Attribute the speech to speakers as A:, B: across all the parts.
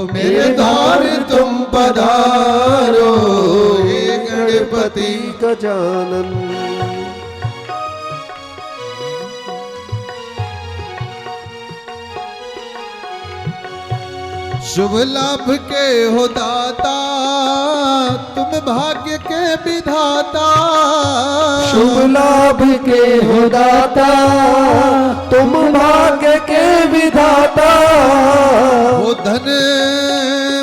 A: मेरे द्वार तुम पधारो, हे गणपति
B: गजानन।
A: शुभ लाभ के हो दाता, तुम भाग्य के विधाता।
B: शुभ लाभ के हो दाता, तुम भाग्य के विधाता।
A: वो धन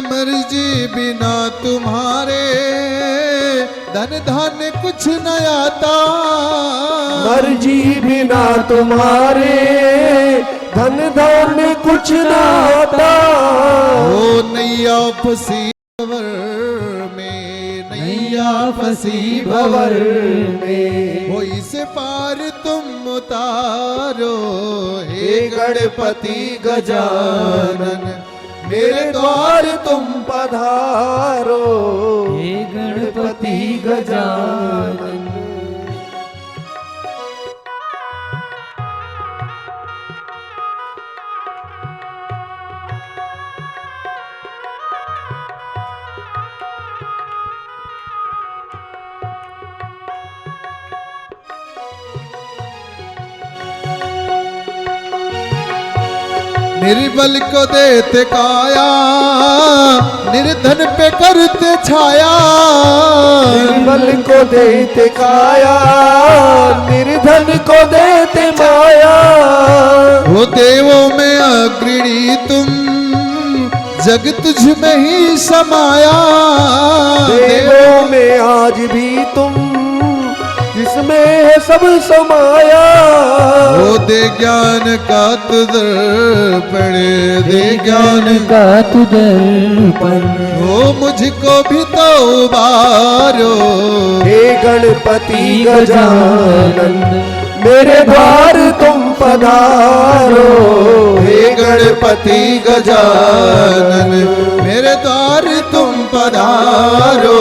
A: मर्जी बिना तुम्हारे, धन धन कुछ न आता।
B: मर्जी बिना तुम्हारे, धन धन कुछ न आता।
A: ओ नैया फंसी भंवर में, नैया फंसी भंवर में, हो इस पार तुम उतारो, हे गणपति गजानन। मेरे द्वार तुम
B: पधारो, हे गणपति गजानन।
A: निर्बल को देते काया, निर्धन पे करते छाया।
B: निर्बल को देते काया, निर्धन को देते माया।
A: हो देवों में अग्रणी तुम, जग तुझ में ही समाया।
B: देवों में आज भी तुम, जिसमें है सब समाया।
A: वो दे ज्ञान का तु दर्पण, दे ज्ञान
B: का तु दर्पण।
A: हो मुझको भी तो उबारो,
B: हे गणपति गजानन। मेरे द्वार तुम पधारो,
A: हे गणपति गजानन। मेरे द्वार तुम पधारो,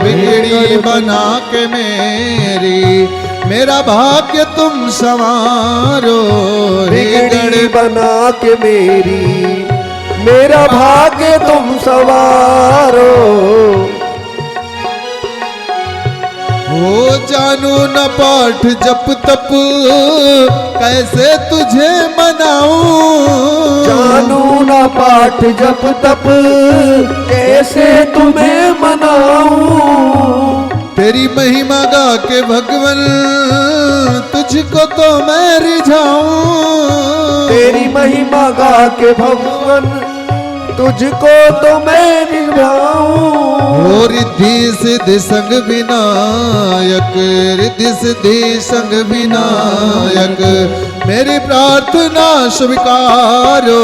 A: बिगड़ी बना के मेरी, मेरा भाग्य तुम संवारो।
B: बिगड़ी बना के मेरी, मेरा भाग्य तुम संवारो।
A: हो जानू न पाठ जप तप, कैसे तुझे मनाऊं।
B: जानू न पाठ जप तप, कैसे तुम्हें मनाऊं।
A: तेरी महिमा गा के भगवन, तुझको तो मैं रिझाऊं।
B: तेरी महिमा गा के भगवन, तुझको तो मैं निभाऊं।
A: हो रिद्धि सिद्धि संग विनायक, रिद्धि सिद्धि संग विनायक। मेरी प्रार्थना स्वीकारो,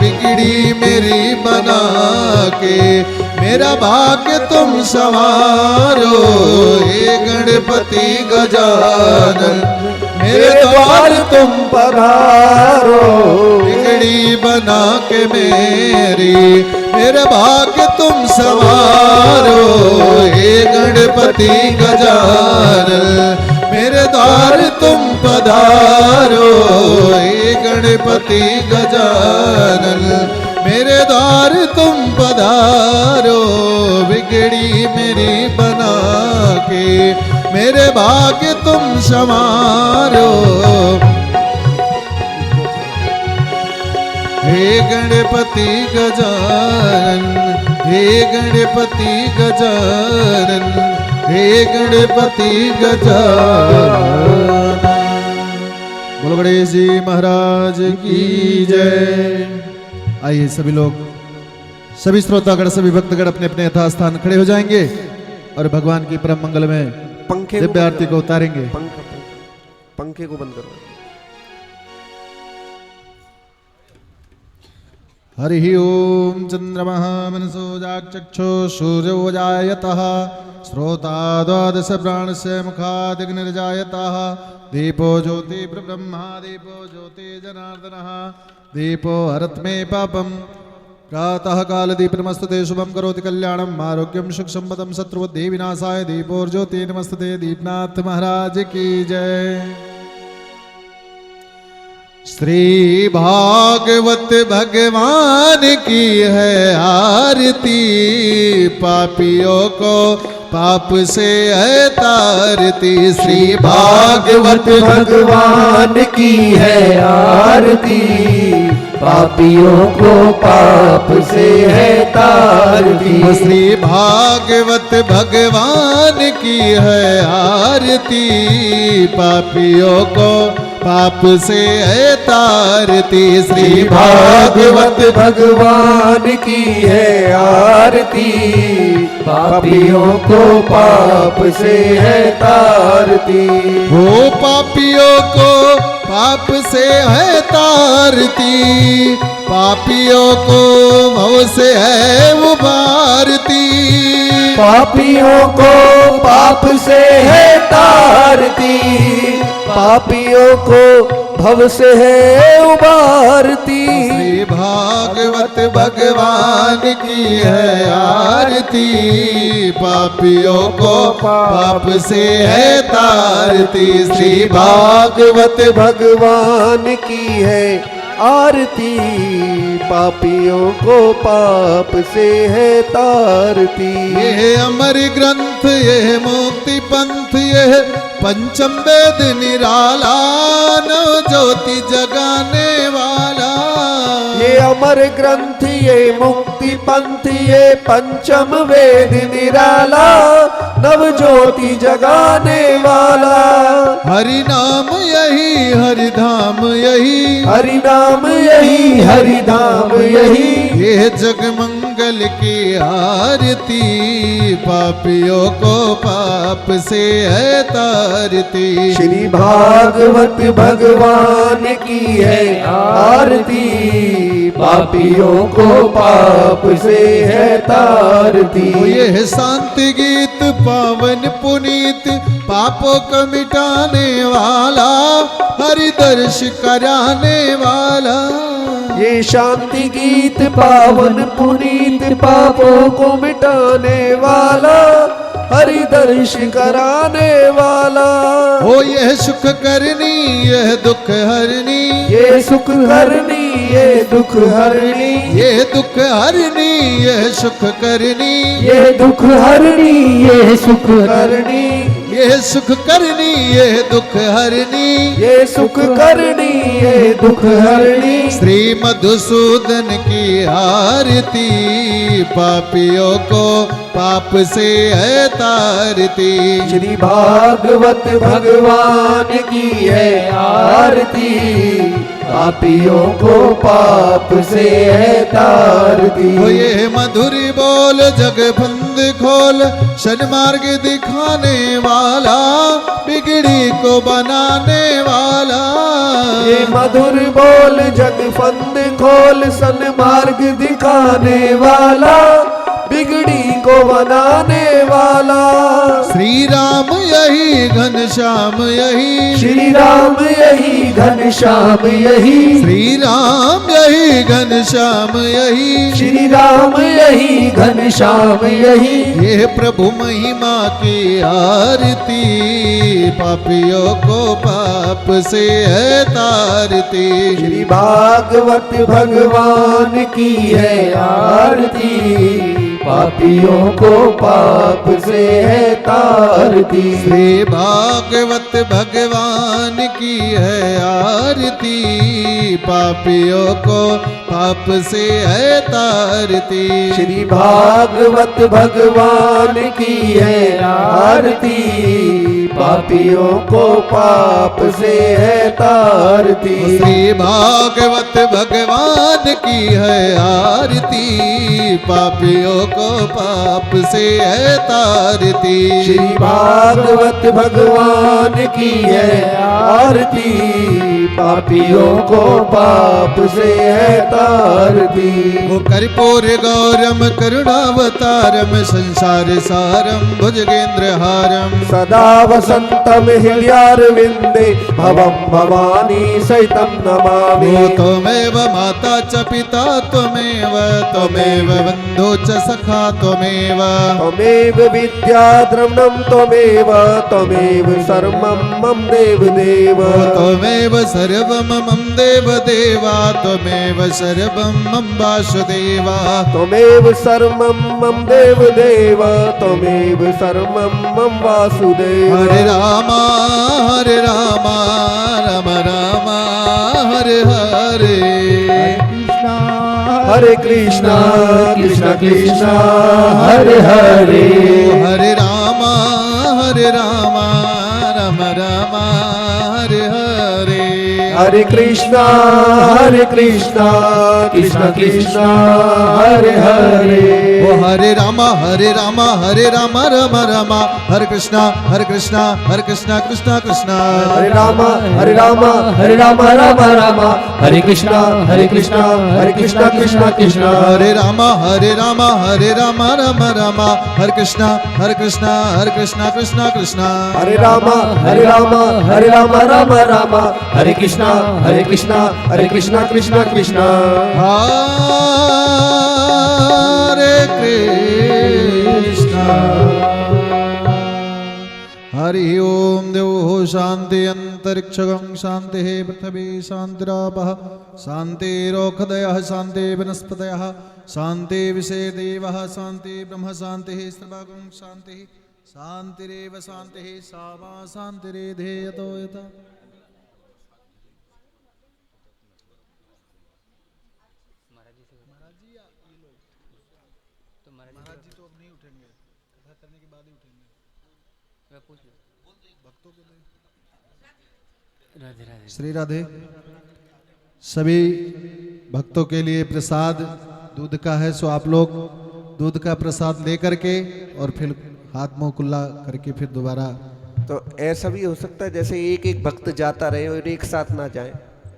A: बिगड़ी मेरी बना के, मेरा भाग्य तुम संवारो। हे गणपति गजानन। मेरे द्वार तुम
B: पधारो,
A: बिगड़ी बना के मेरी, मेरे भाग्य तुम संवारो। हे गणपति गजानन। मेरे द्वार तुम पधारो, हे गणपति गजानन। मेरे द्वार तुम पधारो, बिगड़ी मेरी बना के, मेरे भाग्य तुम संवारो। हे गणपति गजानन, हे गणपति गजानन, हे गणपति गजानन। बोलो गणेश जी महाराज की जय। आइए सभी लोग, सभी श्रोतागण, सभी भक्तगण अपने अपने यथास्थान खड़े हो जाएंगे और भगवान की परम मंगल में
B: पंखे
A: दिव्य आरती को उतारेंगे।
B: पंखे को बंद करो।
A: हरि ओम चंद्रमः मनसो जागचक्षो सूर्यो जायतः श्रोता द्वादश प्राणस्य मुखादिग्निर्जायतः दीपो ज्योति ब्रह्मा दीपो ज्योति जनार्दनः दीपो हरत् मे पापम् प्रातः काल दीपनमस्तुते शुभं करोति कल्याणम् आरोग्यं सुख संपदं शत्रुबुद्धि विनाशाय दीपोर्ज्योति नमस्तुते। दीपनाथ महाराज की जय। श्री भागवत भगवान की है आरती, पापियों को पाप से है तारती। श्री
B: भागवत भगवान की है आरती, पापियों को पाप से है तारती।
A: श्री भागवत भगवान की है आरती, पापियों को पाप से है तारती। श्री
B: भागवत भगवान की है आरती, पापियों को पाप से है तारती।
A: हो पापियों को पाप से है तारती, पापियों को भव से है उबारती।
B: पापियों को पाप से है तारती, पापियों को भव से है उबारती।
A: श्री भागवत भगवान की है आरती, पापियों को पाप से है तारती। श्री
B: भागवत भगवान की है आरती, पापियों को पाप से है तारती।
A: यह अमर ग्रंथ, यह मुक्ति पंथ, यह पंचम वेद निराला, नव ज्योति जगाने वाला।
B: ये अमर ग्रंथ, ये मुक्ति पंथ, ये पंचम वेद निराला, नव ज्योति जगाने वाला।
A: हरि नाम यही, हरि धाम यही,
B: हरि नाम यही, हरि धाम यही।
A: ये जग मंगल की आरती, पापियों को पाप से है तारती।
B: श्री भागवत भगवान की है आरती, पापियों को पाप से है तारती।
A: ये शांति गीत पावन पुनीत, पापों को मिटाने वाला, हरि दर्श कराने वाला।
B: ये शांति गीत पावन पुनीत, पापों को मिटाने वाला, हरि दर्श कराने वाला।
A: हो यह सुख करनी, यह दुख हरनी,
B: ये सुख करनी, ये दुख हरनी।
A: ये दुख हरनी, यह सुख करनी,
B: ये दुख हरनी, ये सुख करनी।
A: ये सुख करनी, यह दुख हरनी,
B: ये सुख करनी, ये दुख हरनी।
A: श्री मधुसूदन की आरती, पापियों को पाप से है तारती।
B: श्री भागवत भगवान की है आरती, पापियों को पाप से है तारती।
A: हो ये मधुरी बोल जगबंद खोल, सन्मार्ग दिखाने वाला, बिगड़ी को बनाने वाला।
B: ये मधुर बोल जगफंद खोल, सन्मार्ग दिखाने वाला, बिगड़ी को बनाने वाला।
A: श्री राम यही, घनश्याम यही,
B: श्री राम यही, घनश्याम यही।
A: श्री राम यही, घनश्याम यही,
B: श्री राम यही, घनश्याम यही।
A: ये प्रभु महिमा की आरती, पापियों को पाप से है तारती।
B: श्री भागवत भगवान की है आरती, पापियों को पाप से है तारती।
A: श्री भागवत भगवान की है आरती, पापियों को पाप से है तारती।
B: श्री भागवत भगवान की है आरती, पापियों को पाप से है तारती।
A: श्री भागवत भगवान की है आरती, पापियों को पाप से है तारती।
B: श्री भागवत भगवान की है आरती, पापियों को पाप से है तारती।
A: वो कर्पूर गौरम करुणावतारम, संसार सारम भुजगेंद्र हारम,
B: सदा वसंतम हृदयारविंदे, भवं भवानी सहितं नमामि।
A: वो त्वमेव माता च पिता त्वमेव, त्वमेव बन्धो च सखा त्वमेव,
B: त्वमेव विद्या द्रविणं त्वमेव, त्वमेव सर्वं मम देव देवा
A: त्वमेव सर्वं मम देव देवा त्वमेव सर्वं मम वासुदेवा
B: त्वमेव सर्वं मम देव देवा त्वमेव सर्वं मम वासुदेवा
A: हरे राम राम राम हरे हरे
B: हरे कृष्णा कृष्णा कृष्णा हरे हरे
A: हरे राम राम राम हरे हरे
B: हरे कृष्णा कृष्णा कृष्णा हरे हरे
A: ओ हरे राम राम राम राम हरे कृष्णा कृष्णा कृष्णा कृष्णा
B: हरे राम राम राम राम हरे कृष्णा कृष्णा कृष्णा
A: हरे राम राम राम राम हरे कृष्णा कृष्णा कृष्णा
B: हरे राम राम राम हरे कृष्णा कृष्णा कृष्णा
A: हरे कृष्णा हरि ओम देवो शांति अंतरिक्षगं शांति पृथ्वी शांतिरापः शांतिरोखदयः शांति वनस्पतयः शांति विषय देवः शांति ब्रह्म शांति सर्वगं शांति शांतिरेव शांति सामा शांतिरेधेयतो यथा महाराज जी तो अब नहीं उठेंगे, कथा करने के बाद ही उठेंगे। भक्तों को दे। राधे राधे। श्री राधे। सभी भक्तों के लिए प्रसाद दूध का है, सो आप लोग दूध का प्रसाद लेकर के और फिर हाथ मुंह कुल्ला करके फिर दोबारा।
B: तो ऐसा भी हो सकता है जैसे एक एक भक्त जाता रहे और एक साथ ना जाए,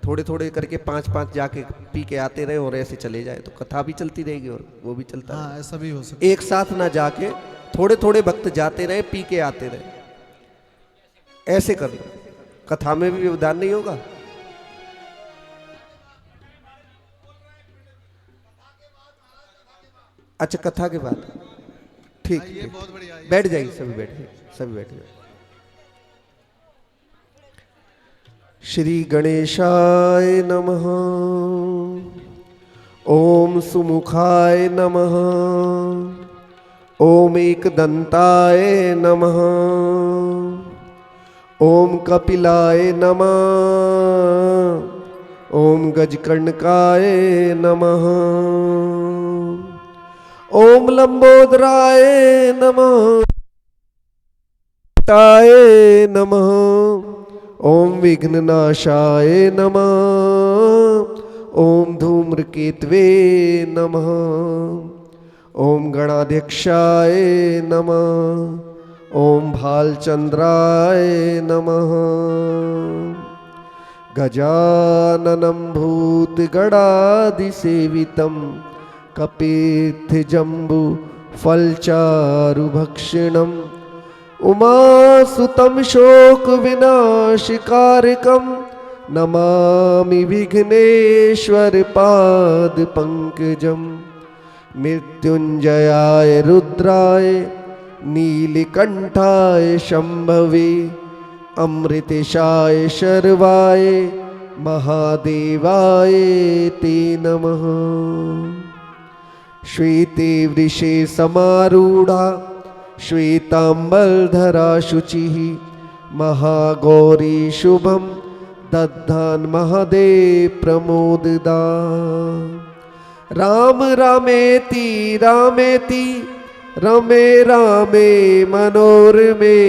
B: थोड़े थोड़े करके पांच पांच जाके पी के आते रहे और ऐसे चले जाए, तो कथा भी चलती रहेगी और वो भी चलता
A: हाँ
B: रहे।
A: ऐसा भी हो सकता है।
B: एक साथ ना जाके थोड़े थोड़े भक्त जाते रहे, पी के आते रहे, ऐसे कर लो, कथा में भी व्यवधान नहीं होगा। अच्छा कथा के बाद ठीक,
A: ये
B: ठीक।
A: बहुत बढ़िया।
B: बैठ जाइए, सभी बैठ जाइए, सभी बैठ जाइए। श्री गणेशाय नमः। ओम सुमुखाय नमः। ओम एकदंताय नमः। ओम कपिलाय नमः। ओम गजकर्णकाय नमः। ओम लंबोदराय नमः। ताय नमः। ओम विघ्ननाशाय नमः। ओम धूम्रकेतवे नमः। ओम गणाध्यक्षाय नमः। ओम भालचंद्राय नमः। गजाननं भूतगणादिसेवितं कपित्थजम्बू फलचारुभक्षणम् उमासुतं शोकविनाशकारकं नमामि विघ्नेश्वरपादपङ्कजं। मृत्युञ्जयाय रुद्राय नीलकण्ठाय शम्भवे अमृतेशाय शर्वाय महादेवाय ते नमः। श्वेते वृषे समारूढ़ा श्वेतांबरधरा शुचिः महागौरी शुभं दद्धान् महादेव प्रमोददा। राम रामेति रामेति रमे रामे मनोरमे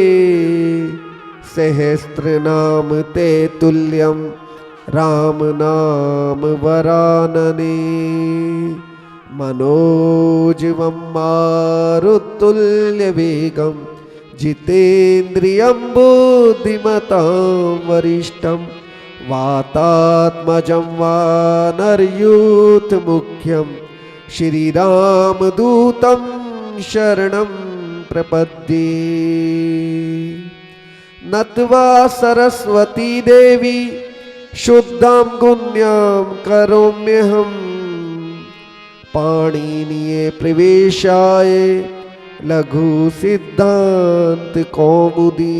B: सहस्रनाम ते तुल्यं राम नाम वरानने। मनोजवं मारुतुल्यवेगं जितेन्द्रियं बुद्धिमतां वरिष्ठं वातात्मजं वानरयूथमुख्यं श्रीरामदूतं शरणं प्रपद्ये। नत्वा सरस्वती देवी शुद्धां गुण्यां करोम्यहम् पाणिनीये प्रवेशाय लघु सिद्धांत कौमुदी।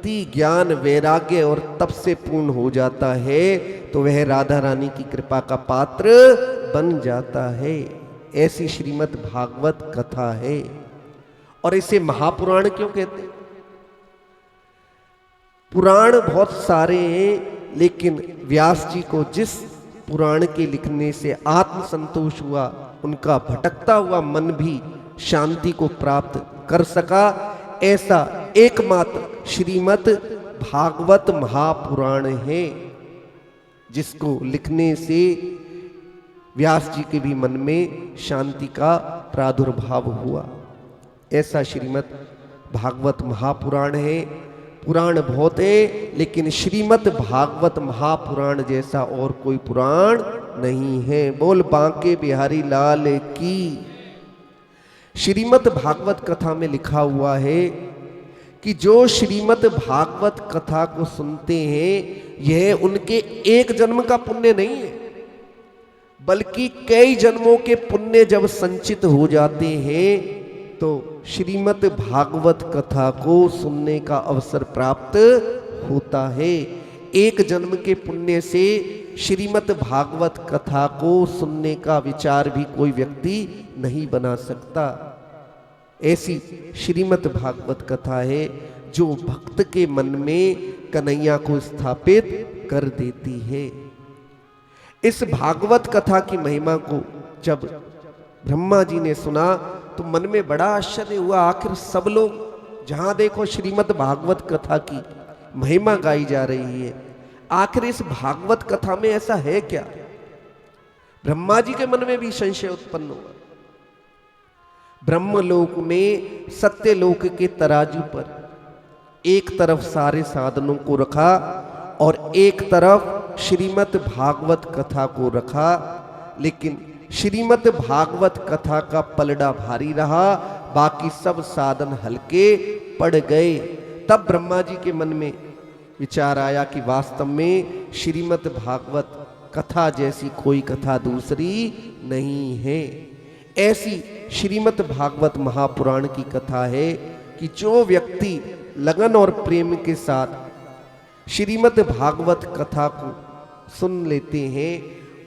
B: भक्ति ज्ञान वैराग्य और तप से पूर्ण हो जाता है तो वह राधा रानी की कृपा का पात्र बन जाता है। ऐसी श्रीमद् भागवत कथा है। और इसे महापुराण क्यों कहते हैं? पुराण बहुत सारे हैं, लेकिन व्यास जी को जिस पुराण के लिखने से आत्म संतोष हुआ, उनका भटकता हुआ मन भी शांति को प्राप्त कर सका, ऐसा एकमात्र श्रीमद् भागवत महापुराण है, जिसको लिखने से व्यास जी के भी मन में शांति का प्रादुर्भाव हुआ। ऐसा श्रीमद् भागवत महापुराण है। पुराण बहुत है, लेकिन श्रीमद् भागवत महापुराण जैसा और कोई पुराण नहीं है। बोल बांके बिहारी लाल की। श्रीमद् भागवत कथा में लिखा हुआ है कि जो श्रीमद् भागवत कथा को सुनते हैं, यह उनके एक जन्म का पुण्य नहीं है, बल्कि कई जन्मों के पुण्य जब संचित हो जाते हैं तो श्रीमद् भागवत कथा को सुनने का अवसर प्राप्त होता है। एक जन्म के पुण्य से श्रीमद् भागवत कथा को सुनने का विचार भी कोई व्यक्ति नहीं बना सकता। ऐसी श्रीमद् भागवत कथा है जो भक्त के मन में कन्हैया को स्थापित कर देती है। इस भागवत कथा की महिमा को जब ब्रह्मा जी ने सुना तो मन में बड़ा आश्चर्य हुआ। आखिर सब लोग जहां देखो श्रीमद् भागवत कथा की महिमा गाई जा रही है, आखिर इस भागवत कथा में ऐसा है क्या? ब्रह्मा जी के मन में भी संशय उत्पन्न हुआ। ब्रह्मलोक में सत्यलोक के तराजू पर एक तरफ सारे साधनों को रखा और एक तरफ श्रीमद् भागवत कथा को रखा, लेकिन श्रीमद् भागवत कथा का पलड़ा भारी रहा, बाकी सब साधन हल्के पड़ गए। तब ब्रह्मा जी के मन में विचार आया कि वास्तव में श्रीमद् भागवत कथा जैसी कोई कथा दूसरी नहीं है। ऐसी श्रीमद् भागवत महापुराण की कथा है कि जो व्यक्ति लगन और प्रेम के साथ श्रीमद् भागवत कथा को सुन लेते हैं,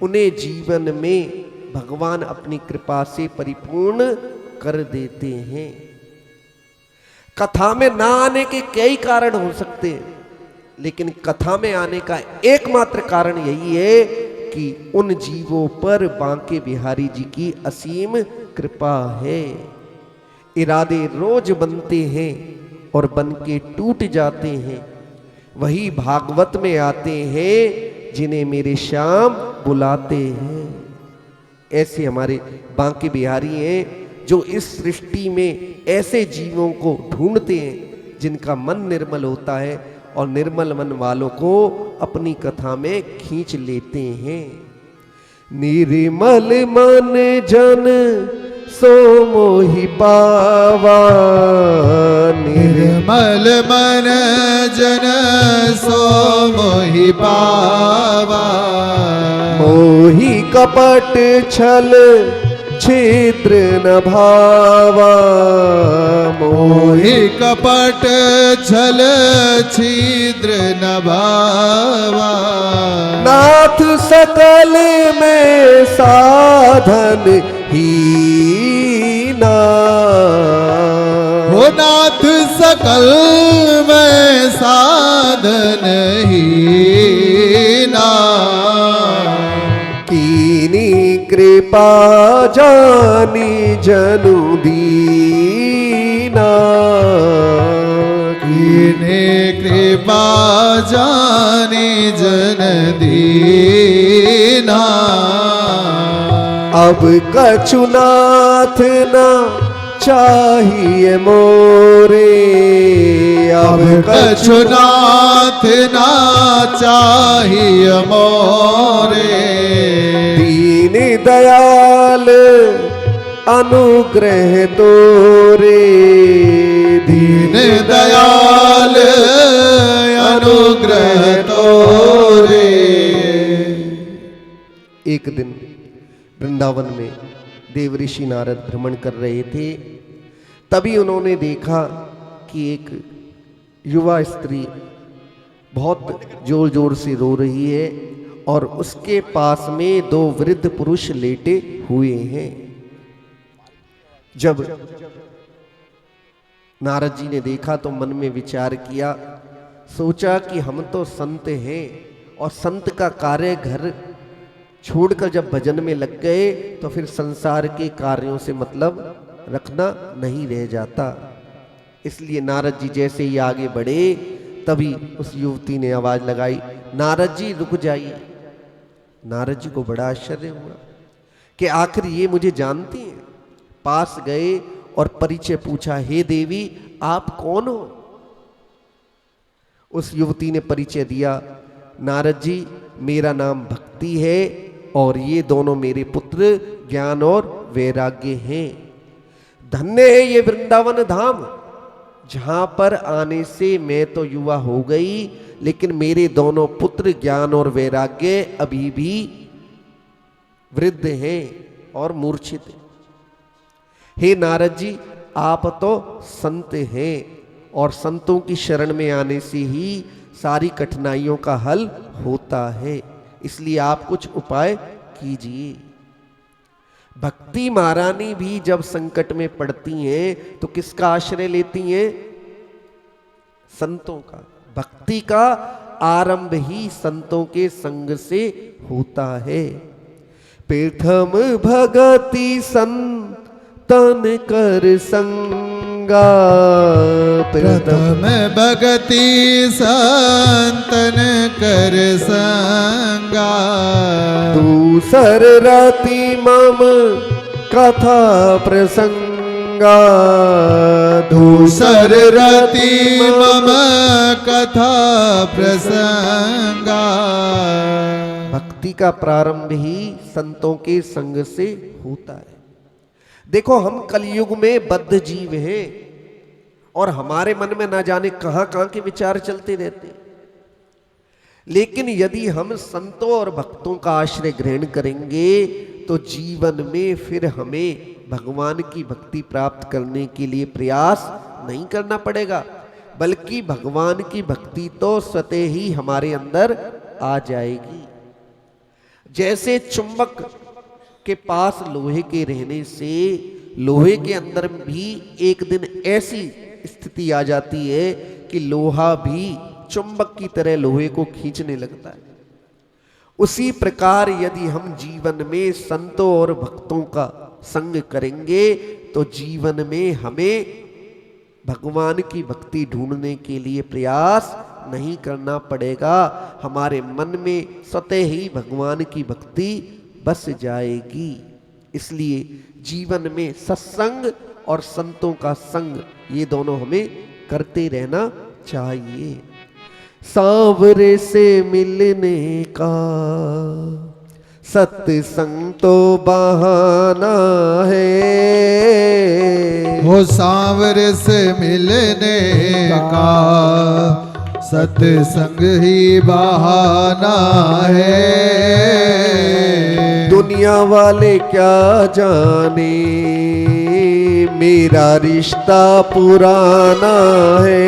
B: उन्हें जीवन में भगवान अपनी कृपा से परिपूर्ण कर देते हैं। कथा में ना आने के कई कारण हो सकते हैं, लेकिन कथा में आने का एकमात्र कारण यही है कि उन जीवों पर बांके बिहारी जी की असीम कृपा है। इरादे रोज बनते हैं और बन के टूट जाते हैं, वही भागवत में आते हैं जिन्हें मेरे श्याम बुलाते हैं। ऐसे हमारे बांके बिहारी हैं जो इस सृष्टि में ऐसे जीवों को ढूंढते हैं जिनका मन निर्मल होता है और निर्मल मन वालों को अपनी कथा में खींच लेते हैं। निर्मल मन जन सो मोहि पावा,
A: निर्मल मन जन सो मोहि पावा,
B: मोहि कपट छल छिद्र न भावा,
A: मोहि कपट छल छिद्र न भावा,
B: नाथ सकल में साधन हीना,
A: हो नाथ सकल में साधन हीना,
B: कीनी कृपा जानी जनु दीना,
A: कीने कृपा जानी जन दीना,
B: अब कछु नाथ ना चाहिए मोरे,
A: अब कछु नाथ ना चाहिए मोरे,
B: दीन दयाल अनुग्रह तोरे,
A: दीन दयाल अनुग्रह तोरे।
B: एक दिन वृंदावन में देव ऋषि नारद भ्रमण कर रहे थे। तभी उन्होंने देखा कि एक युवा स्त्री बहुत जोर जोर से रो रही है और उसके पास में दो वृद्ध पुरुष लेटे हुए हैं। जब नारद जी ने देखा तो मन में विचार किया, सोचा कि हम तो संत हैं और संत का कार्य घर छोड़कर जब भजन में लग गए तो फिर संसार के कार्यों से मतलब रखना नहीं रह जाता। इसलिए नारद जी जैसे ही आगे बढ़े तभी उस युवती ने आवाज लगाई, नारद जी रुक जाइए। नारद जी को बड़ा आश्चर्य हुआ कि आखिर ये मुझे जानती हैं। पास गए और परिचय पूछा, हे देवी आप कौन हो? उस युवती ने परिचय दिया, नारद जी मेरा नाम भक्ति है और ये दोनों मेरे पुत्र ज्ञान और वैराग्य हैं। धन्य है ये वृंदावन धाम, जहां पर आने से मैं तो युवा हो गई, लेकिन मेरे दोनों पुत्र ज्ञान और वैराग्य अभी भी वृद्ध हैं और मूर्छित हैं। हे नारद जी आप तो संत हैं और संतों की शरण में आने से ही सारी कठिनाइयों का हल होता है, इसलिए आप कुछ उपाय कीजिए। भक्ति महारानी भी जब संकट में पड़ती हैं तो किसका आश्रय लेती हैं? संतों का। भक्ति का आरंभ ही संतों के संग से होता है। प्रथम भगति संतन कर संगा,
A: प्रथम भगति संतन कर संगा,
B: दूसर राति मम कथा प्रसंगा,
A: दूसर रति मम कथा प्रसंगा।
B: भक्ति का प्रारंभ ही संतों के संग से होता है। देखो हम कलयुग में बद्ध जीव हैं और हमारे मन में ना जाने कहां कहां के विचार चलते रहते हैं, लेकिन यदि हम संतों और भक्तों का आश्रय ग्रहण करेंगे तो जीवन में फिर हमें भगवान की भक्ति प्राप्त करने के लिए प्रयास नहीं करना पड़ेगा, बल्कि भगवान की भक्ति तो स्वतः ही हमारे अंदर आ जाएगी। जैसे चुंबक के पास लोहे के रहने से लोहे के अंदर भी एक दिन ऐसी स्थिति आ जाती है कि लोहा भी चुंबक की तरह लोहे को खींचने लगता है। उसी प्रकार यदि हम जीवन में संतों और भक्तों का संग करेंगे तो जीवन में हमें भगवान की भक्ति ढूंढने के लिए प्रयास नहीं करना पड़ेगा। हमारे मन में स्वतः ही भगवान की भक्ति बस जाएगी। इसलिए जीवन में सत्संग और संतों का संग ये दोनों हमें करते रहना चाहिए। सांवरे से मिलने का सत्संग तो बहाना है,
A: हो सांवरे से मिलने का सत्संग ही बहाना है।
B: दुनिया वाले क्या जाने मेरा रिश्ता पुराना है,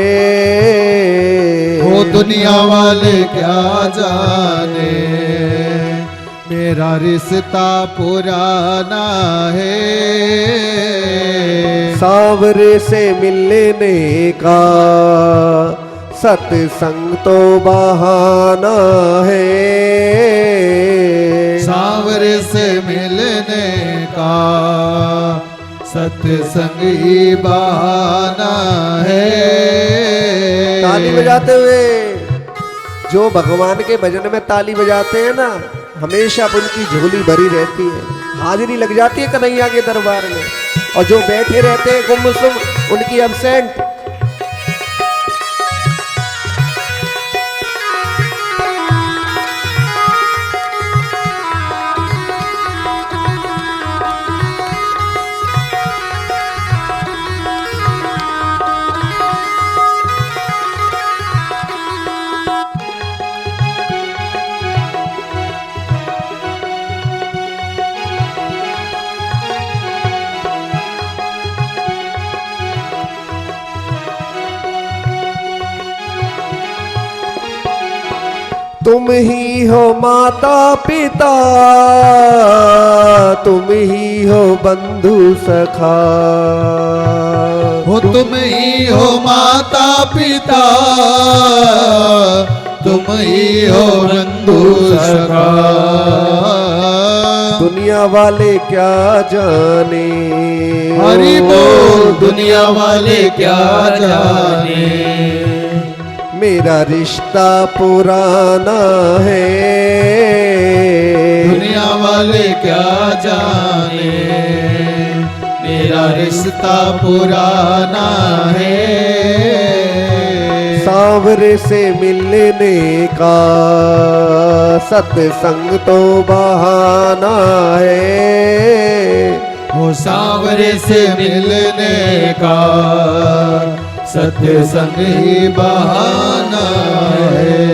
A: हो दुनिया वाले क्या जाने मेरा रिश्ता पुराना है।
B: सांवरे से मिलने का सत्संग तो बहाना है,
A: सांवरे से मिलने का सत्संग ही बहाना है।
B: ताली बजाते हुए जो भगवान के भजन में ताली बजाते हैं ना, हमेशा उनकी झोली भरी रहती है, हाजिरी लग जाती है कन्हैया के दरबार में। और जो बैठे रहते हैं गुमसुम, उनकी एब्सेंट। तुम ही हो माता पिता, तुम ही हो बंधु सखा।
A: हो तुम ही हो माता पिता, तुम ही हो बंधु सखा।
B: दुनिया वाले क्या जाने,
A: हरि बोल दुनिया वाले क्या जाने,
B: मेरा रिश्ता पुराना है।
A: दुनिया वाले क्या जाने, मेरा रिश्ता पुराना है।
B: सांवरे से मिलने का सत्संग तो बहाना है।
A: हो सांवरे से मिलने का सत्संग ही बहाना है।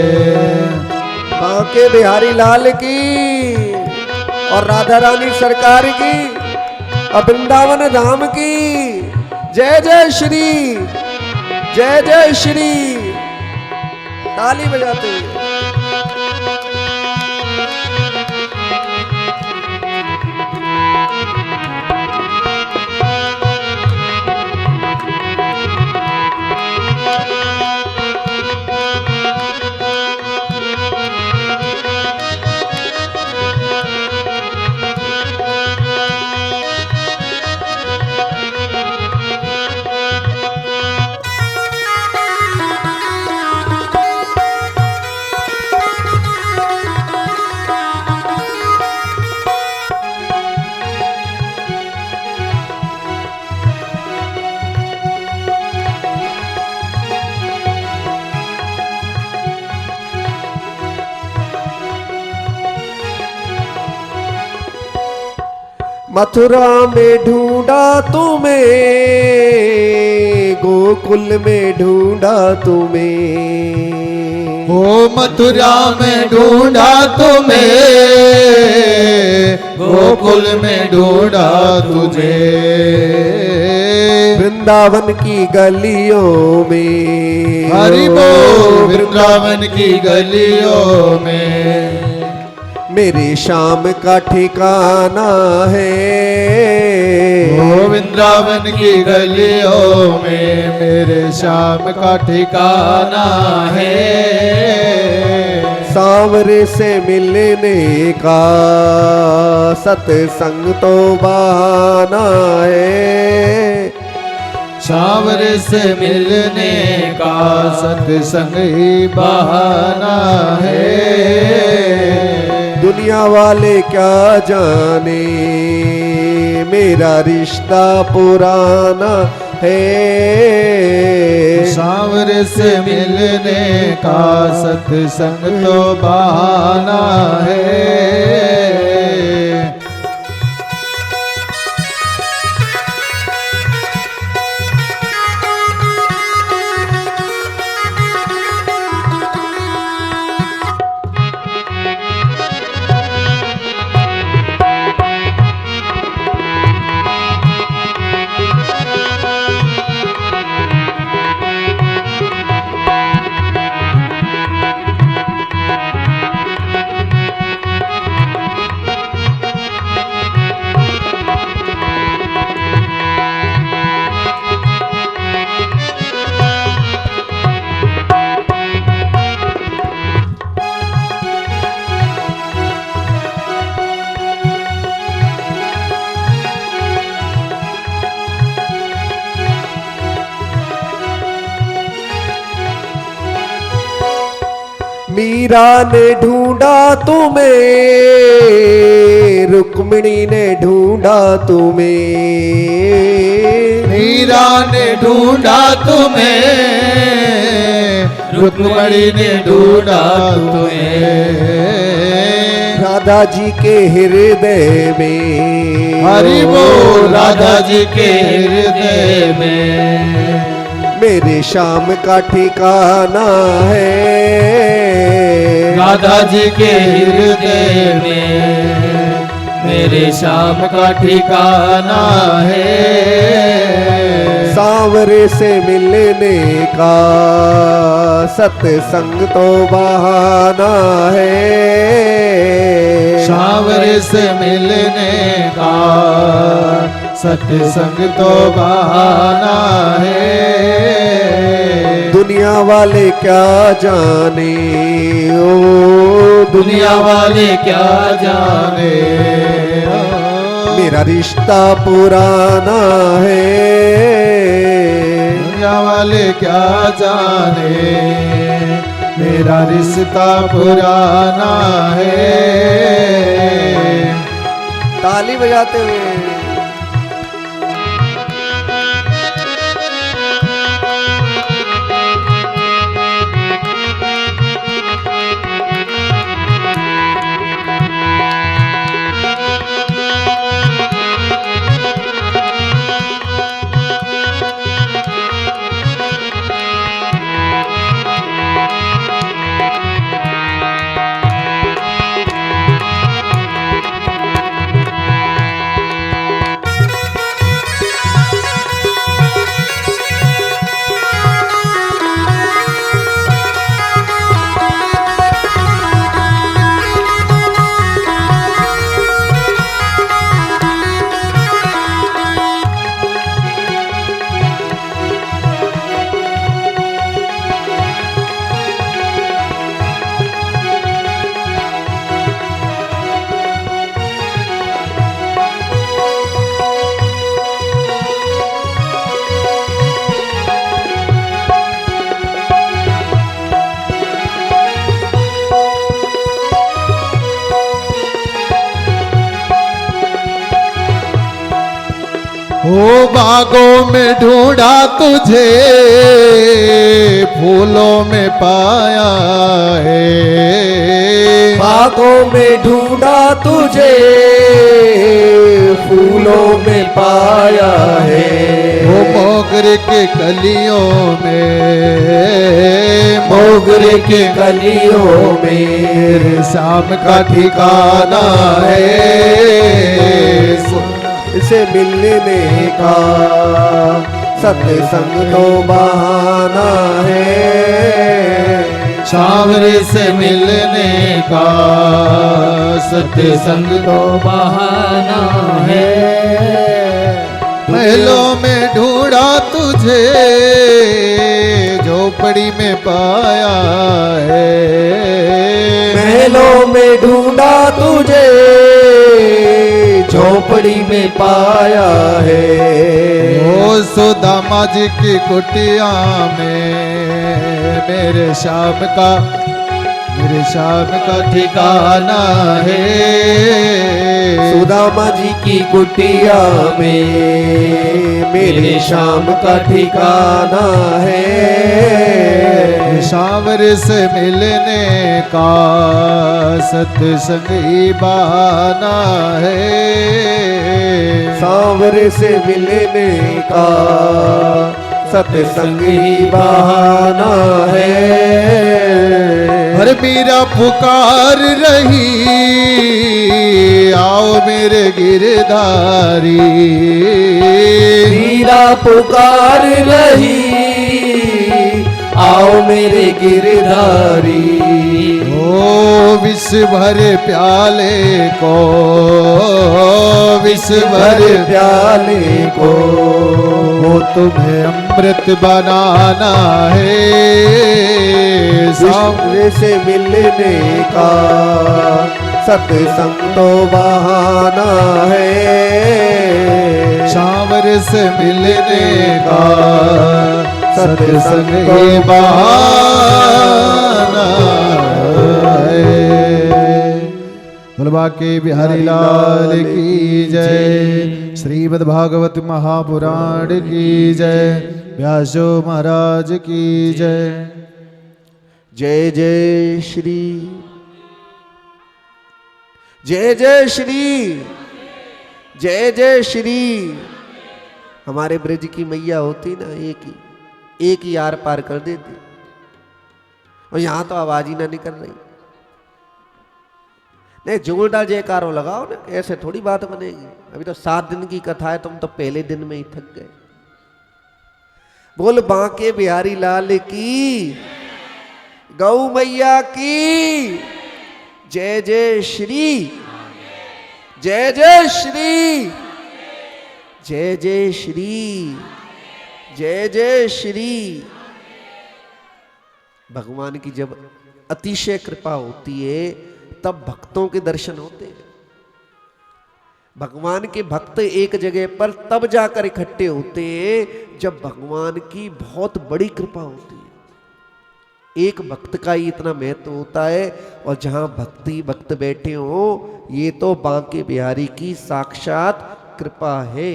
B: बांके बिहारी लाल की और राधा रानी सरकार की और वृंदावन धाम की जय जय श्री, जय जय श्री। ताली बजाते हुए मथुरा में ढूंढा तुम्हें, गोकुल में ढूंढा तुम्हें।
A: हो मथुरा में ढूंढा तुम्हें, गोकुल में ढूंढा तुझे।
B: वृंदावन की गलियों में,
A: हरि बोल वृंदावन की गलियों में,
B: मेरे शाम का ठिकाना है।
A: ओ वृंदावन की गलियों में मेरे शाम का ठिकाना है।
B: सांवरे से मिलने का सत्संग तो बहाना है।
A: सांवरे से मिलने का सत्संग ही बहाना है।
B: दुनिया वाले क्या जाने, मेरा रिश्ता पुराना है।
A: सांवरे से मिलने का सत्संग तो बहाना है।
B: मीरा ने ढूंढा तुम्हें, रुक्मिणी ने ढूंढा तुम्हें।
A: मीरा ने ढूंढा तुम्हें, रुक्मिणी ने ढूंढा तुम्हें।
B: राधा जी के हृदय में,
A: हरि बोल राधा जी के हृदय में,
B: मेरे शाम का ठिकाना है।
A: राधा जी के हृदय में मेरे शाम का ठिकाना है।
B: सांवरे से मिलने का सत्संग तो बहाना है।
A: सांवरे से मिलने का सत्संग तो बहाना है।
B: दुनिया वाले क्या जाने, ओ
A: दुनिया वाले क्या जाने,
B: मेरा रिश्ता पुराना है।
A: दुनिया वाले क्या जाने, मेरा रिश्ता पुराना है।
B: ताली बजाते हुए
A: ओ बागों में ढूंढा तुझे, फूलों में पाया है।
B: बागों में ढूंढा तुझे, फूलों में पाया है।
A: वो मोगरे के कलियों में,
B: मोगरे के कलियों में
A: मेरे शाम का ठिकाना है।
B: इसे मिलने का सत्संग तो बहाना है।
A: सांवरे से मिलने का सत्संग तो बहाना है। महलों में ढूंढा तुझे, झोपड़ी में पाया है।
B: महलों में ढूंढा तुझे, झोपड़ी में पाया है।
A: ओ सुदामा जी की कुटिया में मेरे शाम का ठिकाना है।
B: सुदामा जी की कुटिया में मेरे शाम का ठिकाना है।
A: सांवरे से मिलने का सत्संग ही बहाना है।
B: सांवरे से मिलने का सत्संग ही बहाना है।
A: हर मीरा पुकार रही, आओ मेरे गिरधारी।
B: मीरा पुकार रही, आओ मेरे गिरधारी।
A: ओ विष भरे प्याले को, विष भरे
B: प्याले को
A: वो तुम्हें अमृत बनाना है।
B: सांवरे से मिलने का सत्संग तो बहाना है।
A: सांवरे से मिलने का सत्संग ही बहाना है। बोलबा के बिहारी लाल की जय। श्रीमद् भागवत महापुराण की जय। व्यासो महाराज की जय।
B: जय जय श्री, जय जय श्री, जय जय श्री। हमारे ब्रज की मैया होती ना, एक ही आर पार कर देती, और यहां तो आवाज ही ना निकल रही। नहीं, जोरदार जयकारों लगाओ ना, ऐसे थोड़ी बात बनेगी। अभी तो 7 दिन की कथा है, तुम तो पहले दिन में ही थक गए। बोल बांके बिहारी लाल की, गौ मैया की जय जय श्री, जय जय श्री, जय जय श्री, जय जय श्री। भगवान की जब अतिशय कृपा होती है तब भक्तों के दर्शन होते हैं। भगवान के भक्त एक जगह पर तब जाकर इकट्ठे होते हैं जब भगवान की बहुत बड़ी कृपा होती है। एक भक्त का ही इतना महत्व होता है, और जहां भक्ति भक्त बैठे हो ये तो बांके बिहारी की साक्षात कृपा है।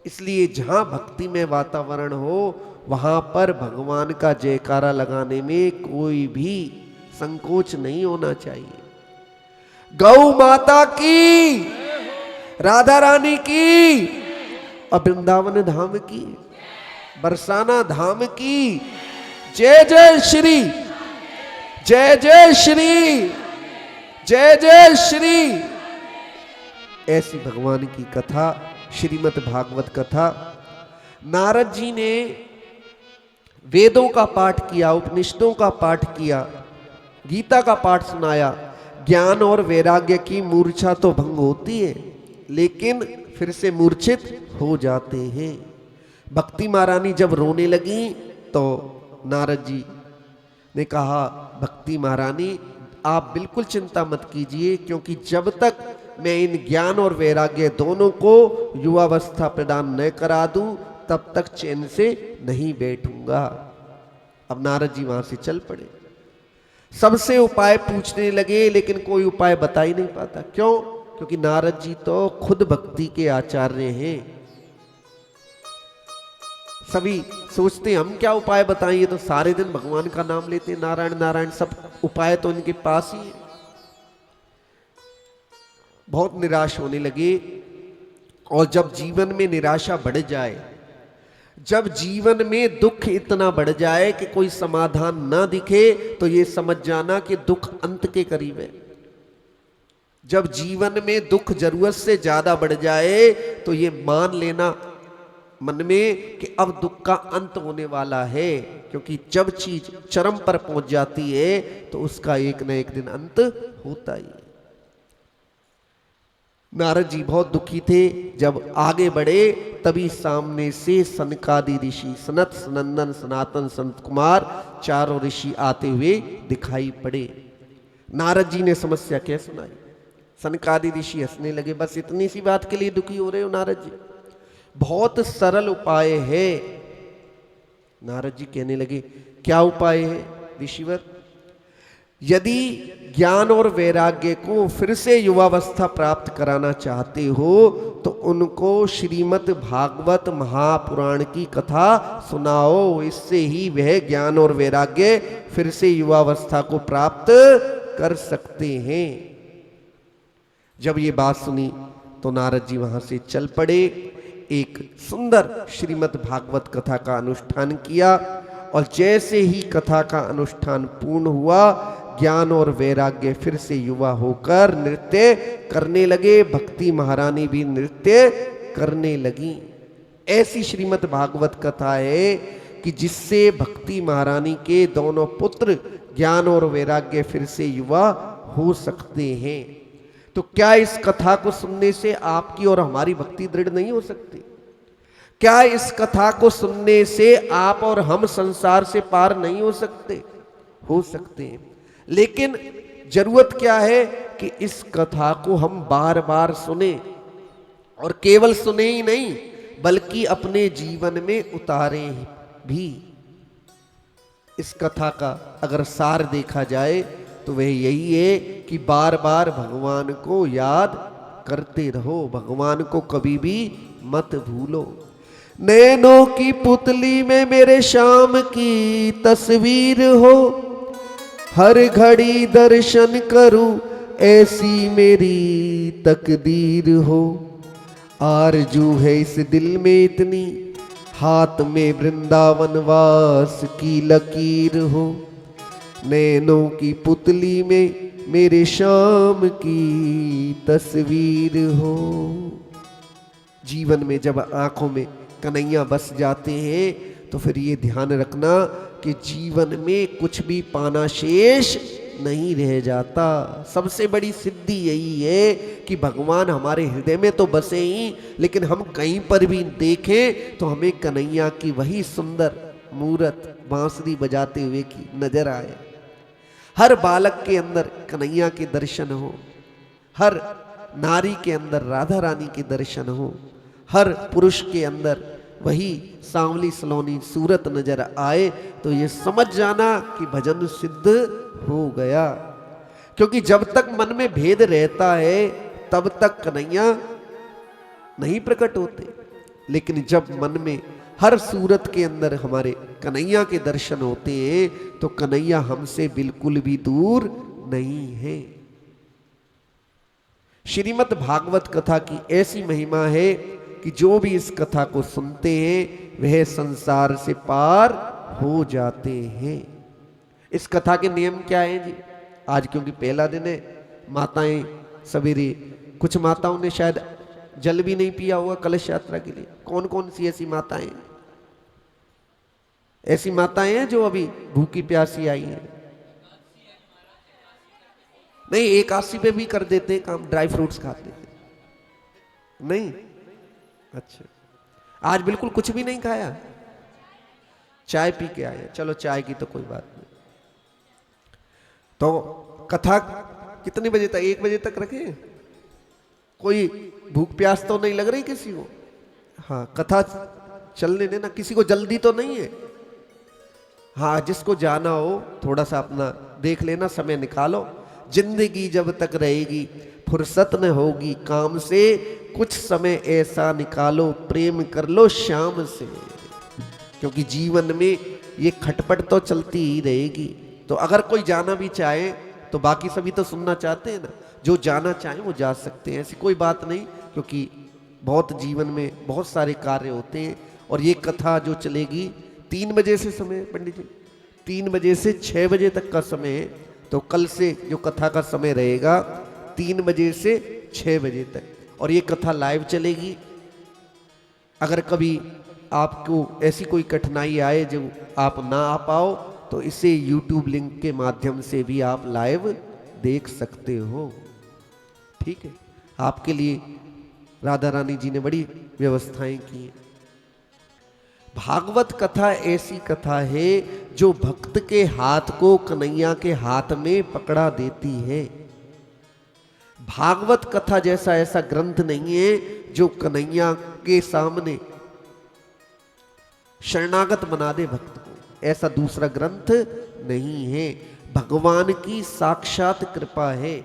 B: इसलिए जहां भक्ति में वातावरण हो वहां पर भगवान का जयकारा लगाने में कोई भी संकोच नहीं होना चाहिए। गौ माता की, राधा रानी की, और वृंदावन धाम की, बरसाना धाम की जय जय श्री, जय जय श्री, जय जय श्री। ऐसी भगवान की कथा, श्रीमद् भागवत कथा। नारद जी ने वेदों का पाठ किया, उपनिषदों का पाठ किया, गीता का पाठ सुनाया। ज्ञान और वैराग्य की मूर्छा तो भंग होती है, लेकिन फिर से मूर्छित हो जाते हैं। भक्ति महारानी जब रोने लगी तो नारद जी ने कहा, भक्ति महारानी आप बिल्कुल चिंता मत कीजिए, क्योंकि जब तक मैं इन ज्ञान और वैराग्य दोनों को युवावस्था प्रदान न करा दूं तब तक चैन से नहीं बैठूंगा। अब नारद जी वहां से चल पड़े, सबसे उपाय पूछने लगे, लेकिन कोई उपाय बता ही नहीं पाता। क्यों? क्योंकि नारद जी तो खुद भक्ति के आचार्य हैं। सभी सोचते हम क्या उपाय बताएं, ये तो सारे दिन भगवान का नाम लेते, नारायण नारायण, सब उपाय तो इनके पास ही है। बहुत निराश होने लगे, और जब जीवन में निराशा बढ़ जाए, जब जीवन में दुख इतना बढ़ जाए कि कोई समाधान ना दिखे, तो ये समझ जाना कि दुख अंत के करीब है। जब जीवन में दुख जरूरत से ज्यादा बढ़ जाए तो ये मान लेना मन में कि अब दुख का अंत होने वाला है, क्योंकि जब चीज चरम पर पहुंच जाती है तो उसका एक न एक दिन अंत होता ही है। नारद जी बहुत दुखी थे। जब आगे बढ़े तभी सामने से सनकादि ऋषि, सनत सनंदन सनातन संत कुमार, चारों ऋषि आते हुए दिखाई पड़े। नारद जी ने समस्या क्या सुनाई। सनकादि ऋषि हंसने लगे, बस इतनी सी बात के लिए दुखी हो रहे हो नारद जी, बहुत सरल उपाय है। नारद जी कहने लगे, क्या उपाय है ऋषिवर? यदि ज्ञान और वैराग्य को फिर से युवावस्था प्राप्त कराना चाहते हो तो उनको श्रीमद् भागवत महापुराण की कथा सुनाओ, इससे ही वह ज्ञान और वैराग्य फिर से युवावस्था को प्राप्त कर सकते हैं। जब ये बात सुनी तो नारद जी वहां से चल पड़े, एक सुंदर श्रीमद् भागवत कथा का अनुष्ठान किया, और जैसे ही कथा का अनुष्ठान पूर्ण हुआ, ज्ञान और वैराग्य फिर से युवा होकर नृत्य करने लगे। भक्ति महारानी भी नृत्य करने लगी। ऐसी श्रीमद् भागवत कथा है कि जिससे भक्ति महारानी के दोनों पुत्र ज्ञान और वैराग्य फिर से युवा हो सकते हैं। तो क्या इस कथा को सुनने से आपकी और हमारी भक्ति दृढ़ नहीं हो सकती? क्या इस कथा को सुनने से आप और हम संसार से पार नहीं हो सकते? हो सकते हैं, लेकिन जरूरत क्या है कि इस कथा को हम बार बार सुने, और केवल सुने ही नहीं बल्कि अपने जीवन में उतारें भी। इस कथा का अगर सार देखा जाए तो वह यही है कि बार बार भगवान को याद करते रहो, भगवान को कभी भी मत भूलो। नैनों की पुतली में मेरे श्याम की तस्वीर हो, हर घड़ी दर्शन करूं ऐसी मेरी तकदीर हो। आरजू है इस दिल में इतनी, हाथ में वृंदावन वास की लकीर हो। नैनों की पुतली में मेरे श्याम की तस्वीर हो। जीवन में जब आंखों में कन्हैया बस जाते हैं तो फिर ये ध्यान रखना कि जीवन में कुछ भी पाना शेष नहीं रह जाता। सबसे बड़ी सिद्धि यही है कि भगवान हमारे हृदय में तो बसे ही, लेकिन हम कहीं पर भी देखें तो हमें कन्हैया की वही सुंदर मूरत बांसुरी बजाते हुए की नजर आए। हर बालक के अंदर कन्हैया के दर्शन हो, हर नारी के अंदर राधा रानी के दर्शन हो, हर पुरुष के अंदर वही सांवली सलोनी सूरत नजर आए, तो ये समझ जाना कि भजन सिद्ध हो गया। क्योंकि जब तक मन में भेद रहता है तब तक कन्हैया नहीं प्रकट होते, लेकिन जब मन में हर सूरत के अंदर हमारे कन्हैया के दर्शन होते हैं तो कन्हैया हमसे बिल्कुल भी दूर नहीं है। श्रीमद् भागवत कथा की ऐसी महिमा है कि जो भी इस कथा को सुनते हैं वह संसार से पार हो जाते हैं। इस कथा के नियम क्या है जी? आज क्योंकि पहला दिन है, माताएं सवेरे, कुछ माताओं ने शायद जल भी नहीं पिया होगा कलश यात्रा के लिए। कौन कौन सी ऐसी माताएं? ऐसी माताएं हैं जो अभी भूखी प्यासी आई हैं? नहीं, 81 पे भी कर देते काम, ड्राई फ्रूट्स खाते नहीं। अच्छा, आज बिल्कुल कुछ भी नहीं खाया, चाय पी के आए। चलो चाय की तो कोई बात नहीं। तो कथा कितने बजे तक? 1 बजे तक रखें? कोई भूख प्यास तो नहीं लग रही किसी को? हाँ, कथा चलने देना। किसी को जल्दी तो नहीं है? हाँ, जिसको जाना हो थोड़ा सा अपना देख लेना, समय निकालो। जिंदगी जब तक रहेगी फुर्सत न होगी काम से, कुछ समय ऐसा निकालो प्रेम कर लो शाम से। क्योंकि जीवन में ये खटपट तो चलती ही रहेगी। तो अगर कोई जाना भी चाहे तो बाकी सभी तो सुनना चाहते हैं ना, जो जाना चाहे वो जा सकते हैं, ऐसी कोई बात नहीं। क्योंकि बहुत जीवन में बहुत सारे कार्य होते हैं। और ये कथा जो चलेगी 3 बजे से समय, पंडित जी 3 बजे से 6 बजे तक का समय है। तो कल से जो कथा का समय रहेगा 3 बजे से 6 बजे तक, और ये कथा लाइव चलेगी। अगर कभी आपको ऐसी कोई कठिनाई आए जो आप ना आ पाओ तो इसे YouTube लिंक के माध्यम से भी आप लाइव देख सकते हो। ठीक है, आपके लिए राधा रानी जी ने बड़ी व्यवस्थाएं की हैं। भागवत कथा ऐसी कथा है जो भक्त के हाथ को कन्हैया के हाथ में पकड़ा देती है। भागवत कथा जैसा ऐसा ग्रंथ नहीं है जो कन्हैया के सामने शरणागत बना दे भक्त को। ऐसा दूसरा ग्रंथ नहीं है। भगवान की साक्षात कृपा है।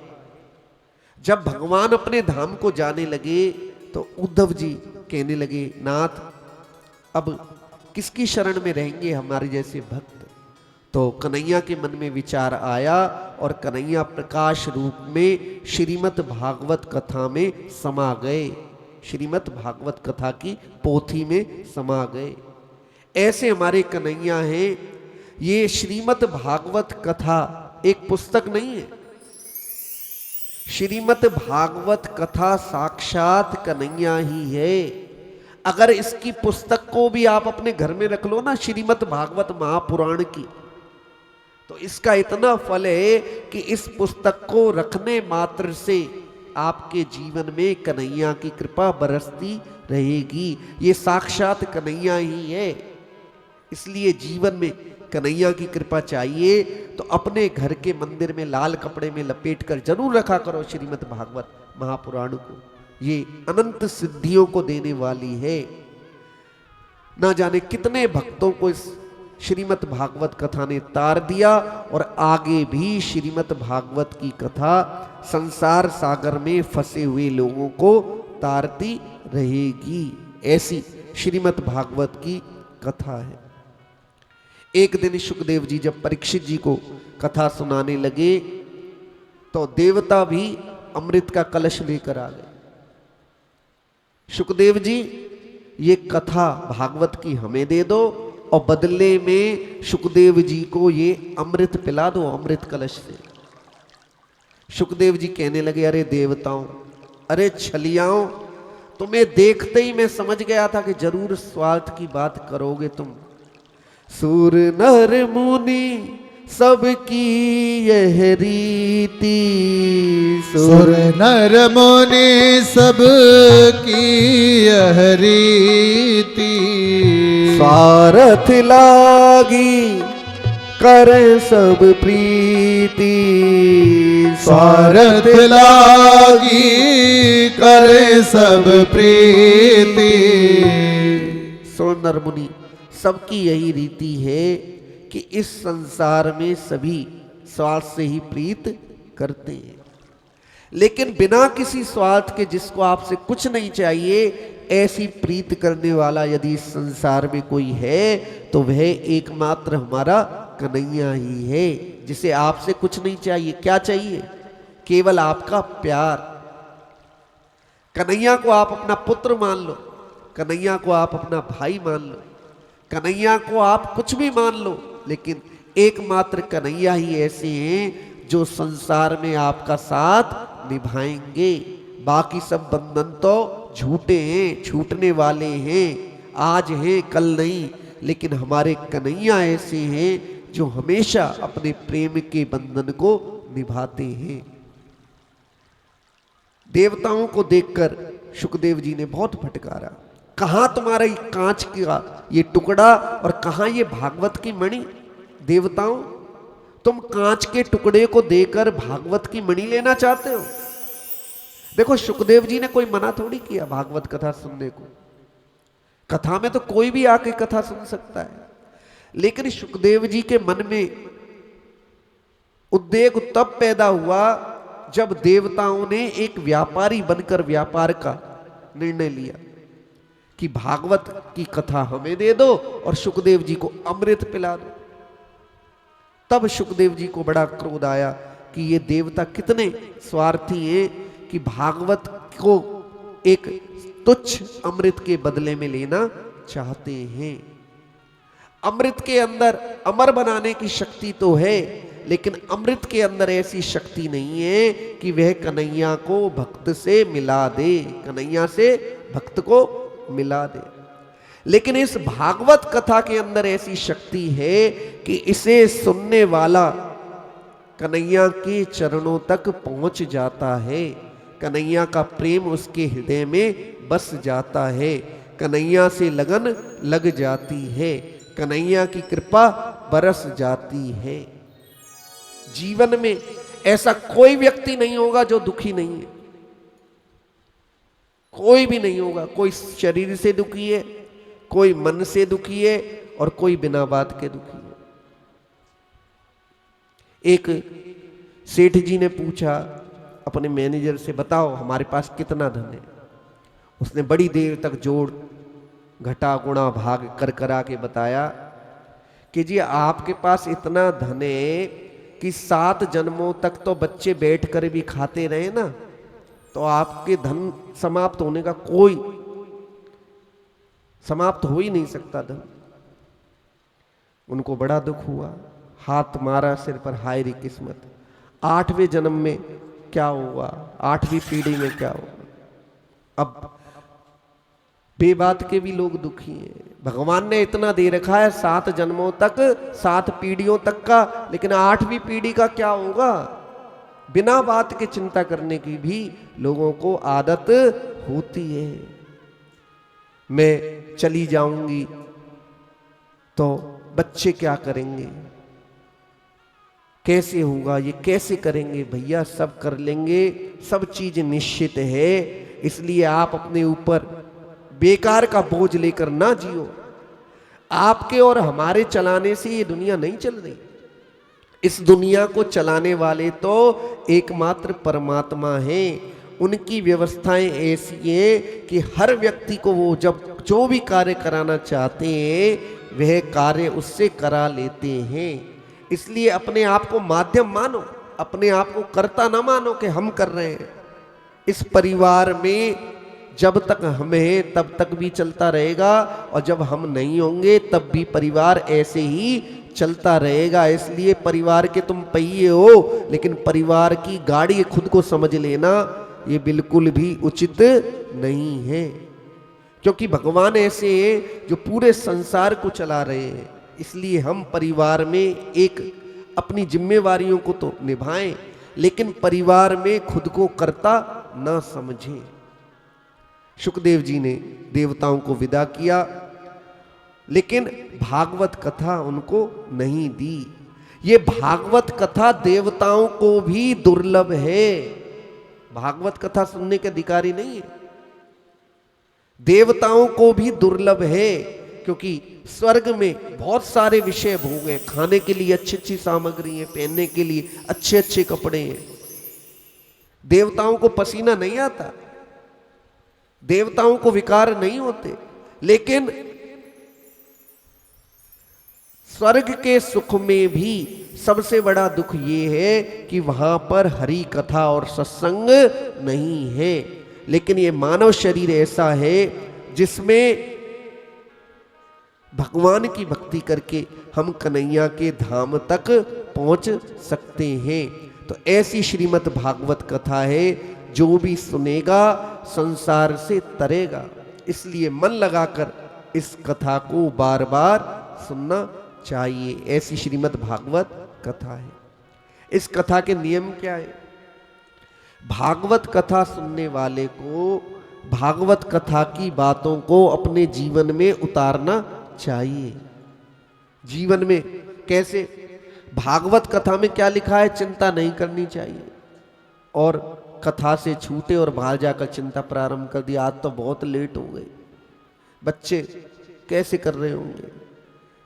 B: जब भगवान अपने धाम को जाने लगे तो उद्धव जी कहने लगे, नाथ अब किसकी शरण में रहेंगे हमारे जैसे भक्त? तो कन्हैया के मन में विचार आया और कन्हैया प्रकाश रूप में श्रीमद् भागवत कथा में समा गए, श्रीमद् भागवत कथा की पोथी में समा गए। ऐसे हमारे कन्हैया हैं। ये श्रीमद् भागवत कथा एक पुस्तक नहीं है। श्रीमद् भागवत कथा साक्षात कन्हैया ही है। अगर इसकी पुस्तक को भी आप अपने घर में रख लो ना, श्रीमद् भागवत महापुराण की, तो इसका इतना फल है कि इस पुस्तक को रखने मात्र से आपके जीवन में कन्हैया की कृपा बरसती रहेगी। ये साक्षात कन्हैया ही है। इसलिए जीवन में कन्हैया की कृपा चाहिए तो अपने घर के मंदिर में लाल कपड़े में लपेट कर जरूर रखा करो श्रीमद् भागवत महापुराण को। ये अनंत सिद्धियों को देने वाली है। ना जाने कितने भक्तों को इस श्रीमद् भागवत कथा ने तार दिया, और आगे भी श्रीमद् भागवत की कथा संसार सागर में फंसे हुए लोगों को तारती रहेगी। ऐसी श्रीमद् भागवत की कथा है। एक दिन शुकदेव जी जब परीक्षित जी को कथा सुनाने लगे तो देवता भी अमृत का कलश लेकर आ गए। शुकदेव जी, ये कथा भागवत की हमें दे दो और बदले में शुकदेव जी को ये अमृत पिला दो अमृत कलश से। शुकदेव जी कहने लगे, अरे देवताओं, अरे छलियाओं, तुम्हें देखते ही मैं समझ गया था कि जरूर स्वार्थ की बात करोगे तुम। सुर नर मुनि सबकी यह रीति,
A: सुर नर मुनि सब की यह रीति,
B: स्वार्थ लागी करे सब प्रीति,
A: स्वार्थ लागी करे सब प्रीति।
B: सुर नर मुनि सबकी यही रीति है कि इस संसार में सभी स्वार्थ से ही प्रीत करते हैं, लेकिन बिना किसी स्वार्थ के, जिसको आपसे कुछ नहीं चाहिए, ऐसी प्रीत करने वाला यदि इस संसार में कोई है तो वह एकमात्र हमारा कन्हैया ही है, जिसे आपसे कुछ नहीं चाहिए। क्या चाहिए? केवल आपका प्यार। कन्हैया को आप अपना पुत्र मान लो, कन्हैया को आप अपना भाई मान लो, कन्हैया को आप कुछ भी मान लो, लेकिन एकमात्र कन्हैया ही ऐसे हैं जो संसार में आपका साथ निभाएंगे। बाकी सब बंधन तो झूठे हैं, छूटने वाले हैं, आज हैं कल नहीं, लेकिन हमारे कन्हैया ऐसे हैं जो हमेशा अपने प्रेम के बंधन को निभाते हैं। देवताओं को देखकर शुकदेव जी ने बहुत फटकारा, कहां तुम्हारा ये कांच का ये टुकड़ा और कहां ये भागवत की मणि? देवताओं, तुम कांच के टुकड़े को देकर भागवत की मणि लेना चाहते हो? देखो, शुकदेव जी ने कोई मना थोड़ी किया भागवत कथा सुनने को। कथा में तो कोई भी आके कथा सुन सकता है, लेकिन शुकदेव जी के मन में उद्वेग तब पैदा हुआ जब देवताओं ने एक व्यापारी बनकर व्यापार का निर्णय लिया कि भागवत की कथा हमें दे दो और शुकदेव जी को अमृत पिला दो। तब शुकदेव जी को बड़ा क्रोध आया कि ये देवता कितने स्वार्थी हैं कि भागवत को एक तुच्छ अमृत के बदले में लेना चाहते हैं। अमृत के अंदर अमर बनाने की शक्ति तो है, लेकिन अमृत के अंदर ऐसी शक्ति नहीं है कि वह कन्हैया को भक्त से मिला दे, कन्हैया से भक्त को मिला दे। लेकिन इस भागवत कथा के अंदर ऐसी शक्ति है कि इसे सुनने वाला कन्हैया के चरणों तक पहुंच जाता है, कन्हैया का प्रेम उसके हृदय में बस जाता है, कन्हैया से लगन लग जाती है, कन्हैया की कृपा बरस जाती है। जीवन में ऐसा कोई व्यक्ति नहीं होगा जो दुखी नहीं है, कोई भी नहीं होगा। कोई शरीर से दुखी है, कोई मन से दुखी है और कोई बिना बात के दुखी है। एक सेठ जी ने पूछा अपने मैनेजर से, बताओ हमारे पास कितना धन है? उसने बड़ी देर तक जोड़ घटा गुणा भाग कर करा के बताया कि जी आपके पास इतना धन है कि 7 जन्मों तक तो बच्चे बैठ कर भी खाते रहे ना, तो आपके धन समाप्त होने का कोई समाप्त हो ही नहीं सकता धन। उनको बड़ा दुख हुआ, हाथ मारा सिर पर, हाय रे किस्मत, 8वें जन्म में क्या होगा, 8वीं पीढ़ी में क्या होगा। अब बेबात के भी लोग दुखी हैं। भगवान ने इतना दे रखा है 7 जन्मों तक, 7 पीढ़ियों तक का, लेकिन 8वीं पीढ़ी का क्या होगा? बिना बात के चिंता करने की भी लोगों को आदत होती है। मैं चली जाऊंगी तो बच्चे क्या करेंगे, कैसे होगा, ये कैसे करेंगे? भैया सब कर लेंगे, सब चीज निश्चित है। इसलिए आप अपने ऊपर बेकार का बोझ लेकर ना जियो। आपके और हमारे चलाने से ये दुनिया नहीं चल रही। इस दुनिया को चलाने वाले तो एकमात्र परमात्मा हैं। उनकी व्यवस्थाएं ऐसी हैं कि हर व्यक्ति को वो जब जो भी कार्य कराना चाहते हैं वह कार्य उससे करा लेते हैं। इसलिए अपने आप को माध्यम मानो, अपने आप को कर्ता ना मानो कि हम कर रहे हैं। इस परिवार में जब तक हम हैं तब तक भी चलता रहेगा, और जब हम नहीं होंगे तब भी परिवार ऐसे ही चलता रहेगा। इसलिए परिवार के तुम पहिए हो, लेकिन परिवार की गाड़ी खुद को समझ लेना ये बिल्कुल भी उचित नहीं है, क्योंकि भगवान ऐसे हैं जो पूरे संसार को चला रहे हैं। इसलिए हम परिवार में एक अपनी जिम्मेवारियों को तो निभाएं, लेकिन परिवार में खुद को कर्ता न समझें। शुकदेव जी ने देवताओं को विदा किया, लेकिन भागवत कथा उनको नहीं दी। ये भागवत कथा देवताओं को भी दुर्लभ है। भागवत कथा सुनने के अधिकारी नहीं है, देवताओं को भी दुर्लभ है, क्योंकि स्वर्ग में बहुत सारे विषय भोग हैं, खाने के लिए अच्छी अच्छी सामग्री है, पहनने के लिए अच्छे अच्छे कपड़े हैं। देवताओं को पसीना नहीं आता, देवताओं को विकार नहीं होते, लेकिन स्वर्ग के सुख में भी सबसे बड़ा दुख ये है कि वहां पर हरि कथा और सत्संग नहीं है। लेकिन ये मानव शरीर ऐसा है जिसमें भगवान की भक्ति करके हम कन्हैया के धाम तक पहुंच सकते हैं। तो ऐसी श्रीमद् भागवत कथा है, जो भी सुनेगा संसार से तरेगा। इसलिए मन लगाकर इस कथा को बार बार सुनना चाहिए। ऐसी श्रीमद् भागवत कथा है। इस कथा के नियम क्या है? भागवत कथा सुनने वाले को भागवत कथा की बातों को अपने जीवन में उतारना चाहिए। जीवन में कैसे? भागवत कथा में क्या लिखा है? चिंता नहीं करनी चाहिए। और कथा से छूटे और बाहर जाकर चिंता प्रारंभ कर दी, आज तो बहुत लेट हो गए। बच्चे कैसे कर रहे होंगे?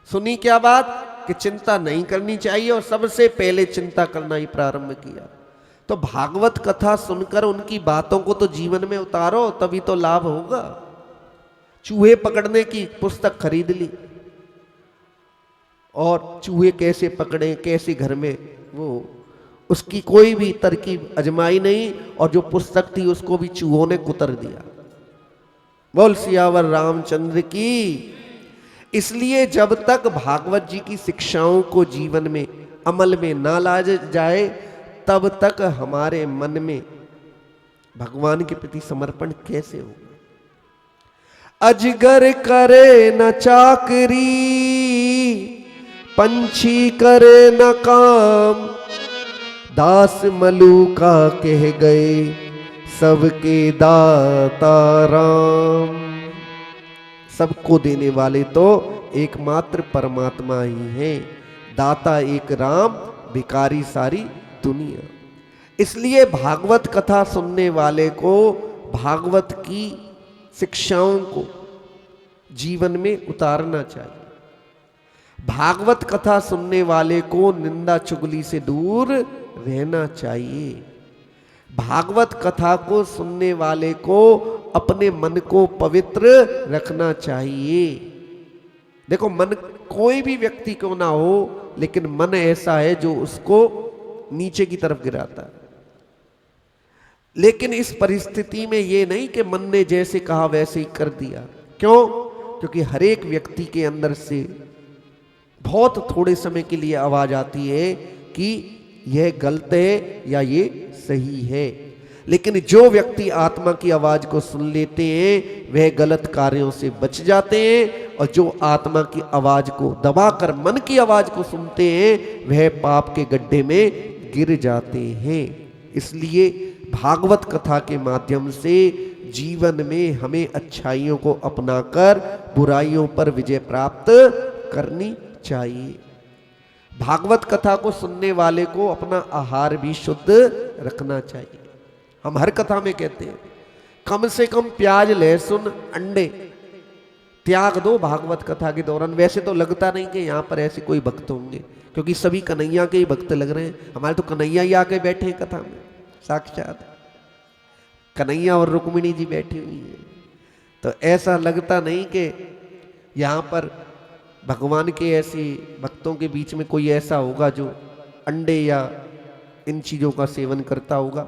B: सुनी क्या बात कि चिंता नहीं करनी चाहिए, और सबसे पहले चिंता करना ही प्रारंभ किया। तो भागवत कथा सुनकर उनकी बातों को तो जीवन में उतारो, तभी तो लाभ होगा। चूहे पकड़ने की पुस्तक खरीद ली, और चूहे कैसे पकड़े, कैसे घर में, वो उसकी कोई भी तरकीब अजमाई नहीं, और जो पुस्तक थी उसको भी चूहों ने कुतर दिया। बोल सियावर रामचंद्र की। इसलिए जब तक भागवत जी की शिक्षाओं को जीवन में अमल में ना ला जाए, तब तक हमारे मन में भगवान के प्रति समर्पण कैसे होगा? अजगर करे न चाकरी, पंछी करे न काम, दास मलूका कह गए सबके दाता राम। सबको देने वाले तो एकमात्र परमात्मा ही हैं। दाता एक राम, भिखारी सारी दुनिया। इसलिए भागवत कथा सुनने वाले को भागवत की शिक्षाओं को जीवन में उतारना चाहिए। भागवत कथा सुनने वाले को निंदा चुगली से दूर रहना चाहिए। भागवत कथा को सुनने वाले को अपने मन को पवित्र रखना चाहिए। देखो, मन कोई भी व्यक्ति क्यों ना हो, लेकिन मन ऐसा है जो उसको नीचे की तरफ गिराता है। लेकिन इस परिस्थिति में ये नहीं कि मन ने जैसे कहा वैसे ही कर दिया। क्यों? क्योंकि हर एक व्यक्ति के अंदर से बहुत थोड़े समय के लिए आवाज आती है कि यह गलत है या ये सही है। लेकिन जो व्यक्ति आत्मा की आवाज को सुन लेते हैं वह गलत कार्यों से बच जाते हैं, और जो आत्मा की आवाज को दबाकर मन की आवाज को सुनते हैं वह पाप के गड्ढे में गिर जाते हैं। इसलिए भागवत कथा के माध्यम से जीवन में हमें अच्छाइयों को अपनाकर बुराइयों पर विजय प्राप्त करनी चाहिए। भागवत कथा को सुनने वाले को अपना आहार भी शुद्ध रखना चाहिए। हम हर कथा में कहते हैं कम से कम प्याज, लहसुन, अंडे त्याग दो भागवत कथा के दौरान। वैसे तो लगता नहीं कि यहाँ पर ऐसे कोई भक्त होंगे, क्योंकि सभी कन्हैया के ही भक्त लग रहे हैं। हमारे तो कन्हैया ही आके बैठे हैं कथा में, साक्षात कन्हैया और रुक्मिणी जी बैठी हुई है। तो ऐसा लगता नहीं कि यहाँ पर भगवान के ऐसे भक्तों के बीच में कोई ऐसा होगा जो अंडे या इन चीज़ों का सेवन करता होगा,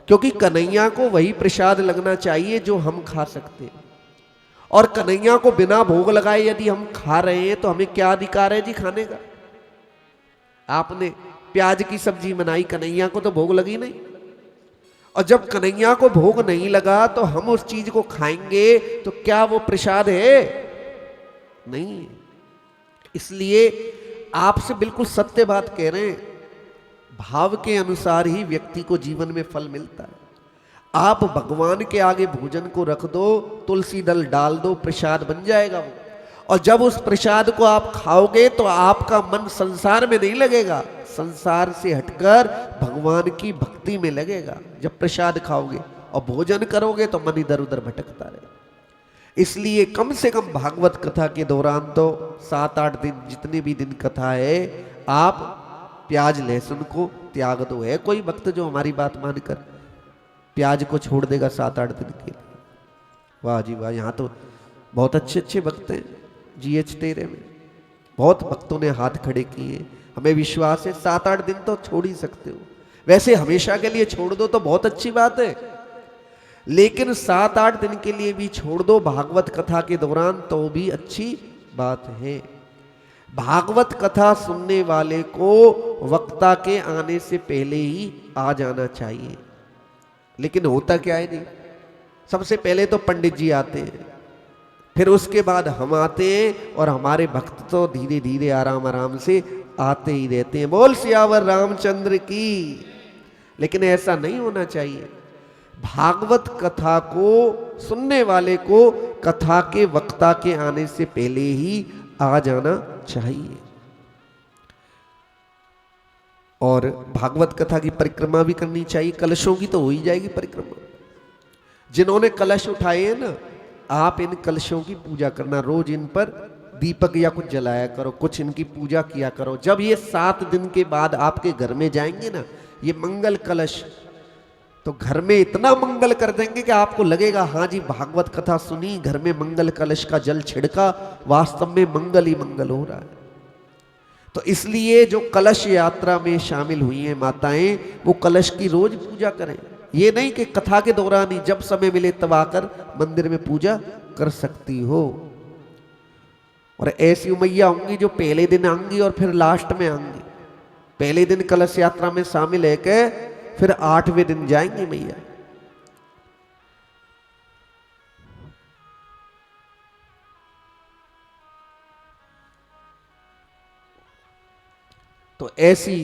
B: क्योंकि कन्हैया को वही प्रसाद लगना चाहिए जो हम खा सकते हैं। और कन्हैया को बिना भोग लगाए यदि हम खा रहे हैं तो हमें क्या अधिकार है जी खाने का? आपने प्याज की सब्जी बनाई, कन्हैया को तो भोग लगी नहीं, और जब कन्हैया को भोग नहीं लगा तो हम उस चीज को खाएंगे तो क्या वो प्रसाद है? नहीं। इसलिए आपसे बिल्कुल सत्य बात कह रहे हैं, भाव के अनुसार ही व्यक्ति को जीवन में फल मिलता है। आप भगवान के आगे भोजन को रख दो, तुलसी दल डाल दो, प्रसाद बन जाएगा वो। और जब उस प्रसाद को आप खाओगे तो आपका मन संसार में नहीं लगेगा, संसार से हटकर भगवान की भक्ति में लगेगा। जब प्रसाद खाओगे और भोजन करोगे तो मन इधर उधर भटकता रहेगा। इसलिए कम से कम भागवत कथा के दौरान तो 7-8 दिन, जितने भी दिन कथा है, आप प्याज लहसुन को त्याग दो। है कोई भक्त जो हमारी बात मानकर प्याज को छोड़ देगा 7-8 दिन के लिए? वाह जी वाह, यहाँ तो बहुत अच्छे अच्छे भक्त हैं। GH टेरे में बहुत भक्तों ने हाथ खड़े किए। हमें विश्वास है 7-8 दिन तो छोड़ ही सकते हो। वैसे हमेशा के लिए छोड़ दो तो बहुत अच्छी बात है, लेकिन 7-8 दिन के लिए भी छोड़ दो भागवत कथा के दौरान तो भी अच्छी बात है। भागवत कथा सुनने वाले को वक्ता के आने से पहले ही आ जाना चाहिए। लेकिन होता क्या है जी, सबसे पहले तो पंडित जी आते हैं, फिर उसके बाद हम आते हैं, और हमारे भक्त तो धीरे धीरे आराम आराम से आते ही रहते हैं। बोल सियावर रामचंद्र की। लेकिन ऐसा नहीं होना चाहिए। भागवत कथा को सुनने वाले को कथा के वक्ता के आने से पहले ही आ जाना चाहिए। और भागवत कथा की परिक्रमा भी करनी चाहिए। कलशों की तो हो ही जाएगी परिक्रमा। जिन्होंने कलश उठाए हैं ना, आप इन कलशों की पूजा करना, रोज इन पर दीपक या कुछ जलाया करो, कुछ इनकी पूजा किया करो। जब ये 7 दिन के बाद आपके घर में जाएंगे ना ये मंगल कलश, तो घर में इतना मंगल कर देंगे कि आपको लगेगा हाँ जी भागवत कथा सुनी, घर में मंगल कलश का जल छिड़का, वास्तव में मंगल ही मंगल हो रहा है। तो इसलिए जो कलश यात्रा में शामिल हुई हैं माताएं, वो कलश की रोज पूजा करें। ये नहीं कि कथा के दौरान ही जब समय मिले तब आकर मंदिर में पूजा कर सकती हो। और ऐसी मैया होंगी जो पहले दिन आएंगी और फिर लास्ट में आएंगी। पहले दिन कलश यात्रा में शामिल है के फिर 8वें दिन जाएंगी मैया। तो ऐसी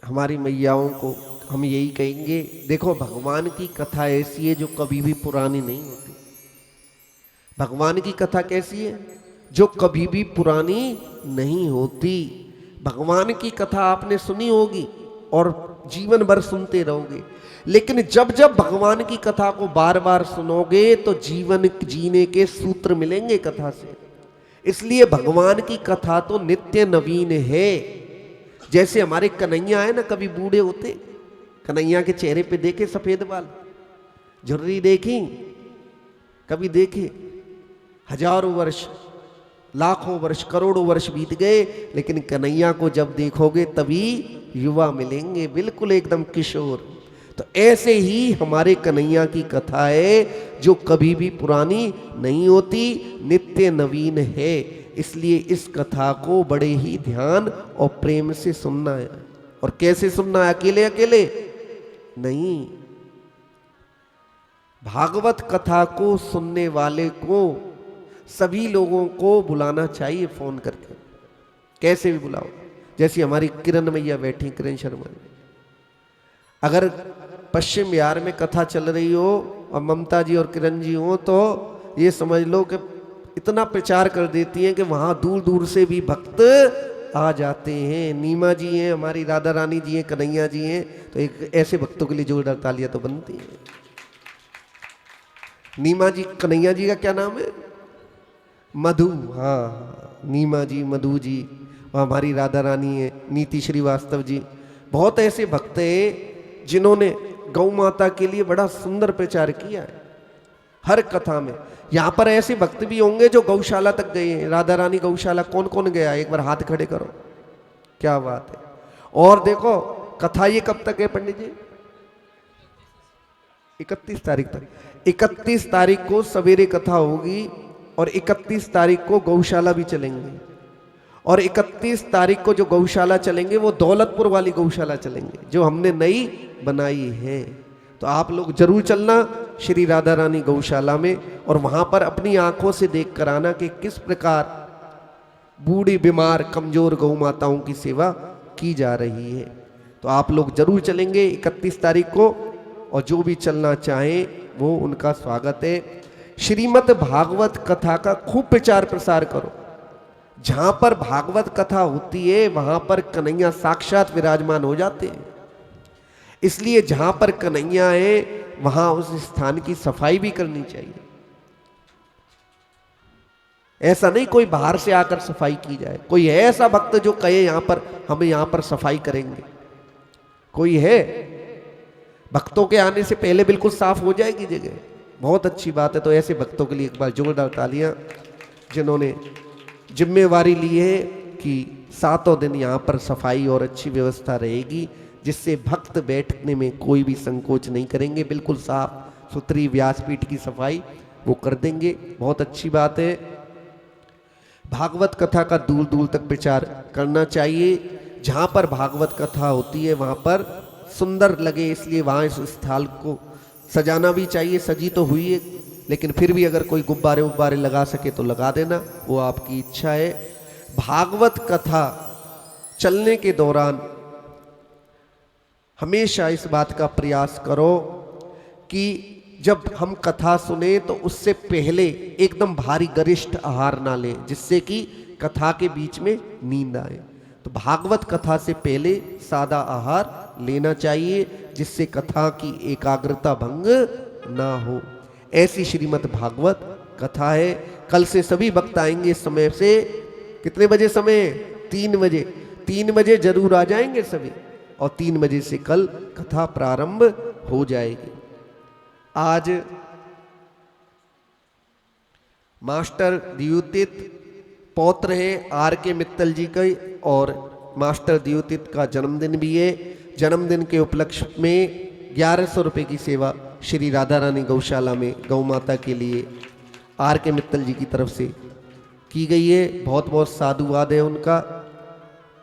B: हमारी मैयाओं को हम यही कहेंगे, देखो भगवान की कथा ऐसी है जो कभी भी पुरानी नहीं होती। भगवान की कथा कैसी है? जो कभी भी पुरानी नहीं होती। भगवान की कथा आपने सुनी होगी और जीवन भर सुनते रहोगे, लेकिन जब जब भगवान की कथा को बार बार सुनोगे तो जीवन जीने के सूत्र मिलेंगे कथा से। इसलिए भगवान की कथा तो नित्य नवीन है। जैसे हमारे कन्हैया है ना, कभी बूढ़े होते, कन्हैया के चेहरे पे देखे सफेद बाल, झुर्री देखी, कभी देखे? हजारों वर्ष, लाखों वर्ष, करोड़ों वर्ष बीत गए, लेकिन कन्हैया को जब देखोगे तभी युवा मिलेंगे, बिल्कुल एकदम किशोर। तो ऐसे ही हमारे कन्हैया की कथा है जो कभी भी पुरानी नहीं होती, नित्य नवीन है। इसलिए इस कथा को बड़े ही ध्यान और प्रेम से सुनना है। और कैसे सुनना है? अकेले अकेले नहीं। भागवत कथा को सुनने वाले को सभी लोगों को बुलाना चाहिए फोन करके, कैसे भी बुलाओ। जैसी हमारी किरण मैया बैठी, किरण शर्मा, अगर पश्चिम बिहार में कथा चल रही हो और ममता जी और किरण जी हो तो ये समझ लो कि इतना प्रचार कर देती हैं कि वहाँ दूर दूर से भी भक्त आ जाते हैं। नीमा जी हैं, हमारी राधा रानी जी हैं, कन्हैया जी हैं, तो एक ऐसे भक्तों के लिए जोरदार तालियां तो बनती हैं। नीमा जी, कन्हैया जी का क्या नाम है? मधु। हाँ, नीमा जी, मधु जी, और हमारी राधा रानी है, नीति श्रीवास्तव जी। बहुत ऐसे भक्त हैं जिन्होंने गौ माता के लिए बड़ा सुंदर प्रचार किया है हर कथा में। यहाँ पर ऐसे भक्त भी होंगे जो गौशाला तक गए हैं। राधा रानी गौशाला कौन कौन गया? एक बार हाथ खड़े करो। क्या बात है। और देखो कथा ये कब तक है पंडित जी? 31 तारीख तक। 31 तारीख को सवेरे कथा होगी और 31 तारीख को गौशाला भी चलेंगे। और 31 तारीख को जो गौशाला चलेंगे वो दौलतपुर वाली गौशाला चलेंगे जो हमने नई बनाई है। तो आप लोग जरूर चलना श्री राधा रानी गौशाला में, और वहां पर अपनी आंखों से देख कर आना कि किस प्रकार बूढ़ी बीमार कमजोर गौ माताओं की सेवा की जा रही है। तो आप लोग जरूर चलेंगे 31 तारीख को, और जो भी चलना चाहें वो उनका स्वागत है। श्रीमद् भागवत कथा का खूब प्रचार प्रसार करो। जहां पर भागवत कथा होती है वहां पर कन्हैया साक्षात विराजमान हो जाते हैं। इसलिए जहां पर कन्हैया है वहां उस स्थान की सफाई भी करनी चाहिए। ऐसा नहीं कोई बाहर से आकर सफाई की जाए। कोई है ऐसा भक्त जो कहे यहां पर हम यहां पर सफाई करेंगे? कोई है? भक्तों के आने से पहले बिल्कुल साफ हो जाएगी जगह। बहुत अच्छी बात है। तो ऐसे भक्तों के लिए एक बार जोरदार तालियां, जिन्होंने जिम्मेवारी ली है कि 7 दिन यहाँ पर सफाई और अच्छी व्यवस्था रहेगी, जिससे भक्त बैठने में कोई भी संकोच नहीं करेंगे। बिल्कुल साफ सुथरी व्यासपीठ की सफाई वो कर देंगे। बहुत अच्छी बात है। भागवत कथा का दूर दूर तक प्रचार करना चाहिए। जहाँ पर भागवत कथा होती है वहाँ पर सुंदर लगे, इसलिए वहाँ इस स्थल को सजाना भी चाहिए। सजी तो हुई है, लेकिन फिर भी अगर कोई गुब्बारे उब्बारे लगा सके तो लगा देना, वो आपकी इच्छा है। भागवत कथा चलने के दौरान हमेशा इस बात का प्रयास करो कि जब हम कथा सुने तो उससे पहले एकदम भारी गरिष्ठ आहार ना लें, जिससे कि कथा के बीच में नींद आए। तो भागवत कथा से पहले सादा आहार लेना चाहिए, जिससे कथा की एकाग्रता भंग ना हो। ऐसी श्रीमद् भागवत कथा है। कल से सभी भक्त आएंगे समय से। कितने बजे समय? 3 बजे। 3 बजे जरूर आ जाएंगे सभी, और 3 बजे से कल कथा प्रारंभ हो जाएगी। आज मास्टर द्योतित पौत्र है R.K. मित्तल जी का, और मास्टर द्योतित का जन्मदिन भी है। जन्मदिन के उपलक्ष्य में 1100 रुपये की सेवा श्री राधा रानी गौशाला में गौ माता के लिए R.K. मित्तल जी की तरफ से की गई है। बहुत बहुत साधुवाद है उनका,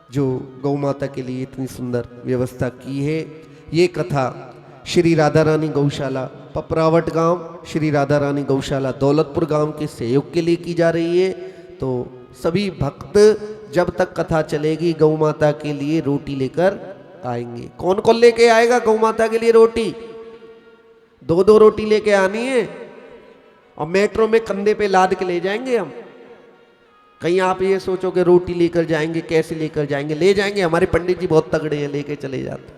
B: जो गौ माता के लिए इतनी सुंदर व्यवस्था की है। ये कथा श्री राधा रानी गौशाला पपरावट गांव, श्री राधा रानी गौशाला दौलतपुर गांव के सहयोग के लिए की जा रही है। तो सभी भक्त जब तक कथा चलेगी गौ माता के लिए रोटी लेकर आएंगे। कौन कौन लेके आएगा गौ माता के लिए रोटी? 2-2 रोटी लेके आनी है, और मेट्रो में कंधे पे लाद के ले जाएंगे हम। कहीं आप ये सोचो कि रोटी लेकर जाएंगे, कैसे लेकर जाएंगे? ले जाएंगे। हमारे पंडित जी बहुत तगड़े हैं, लेके चले जाते।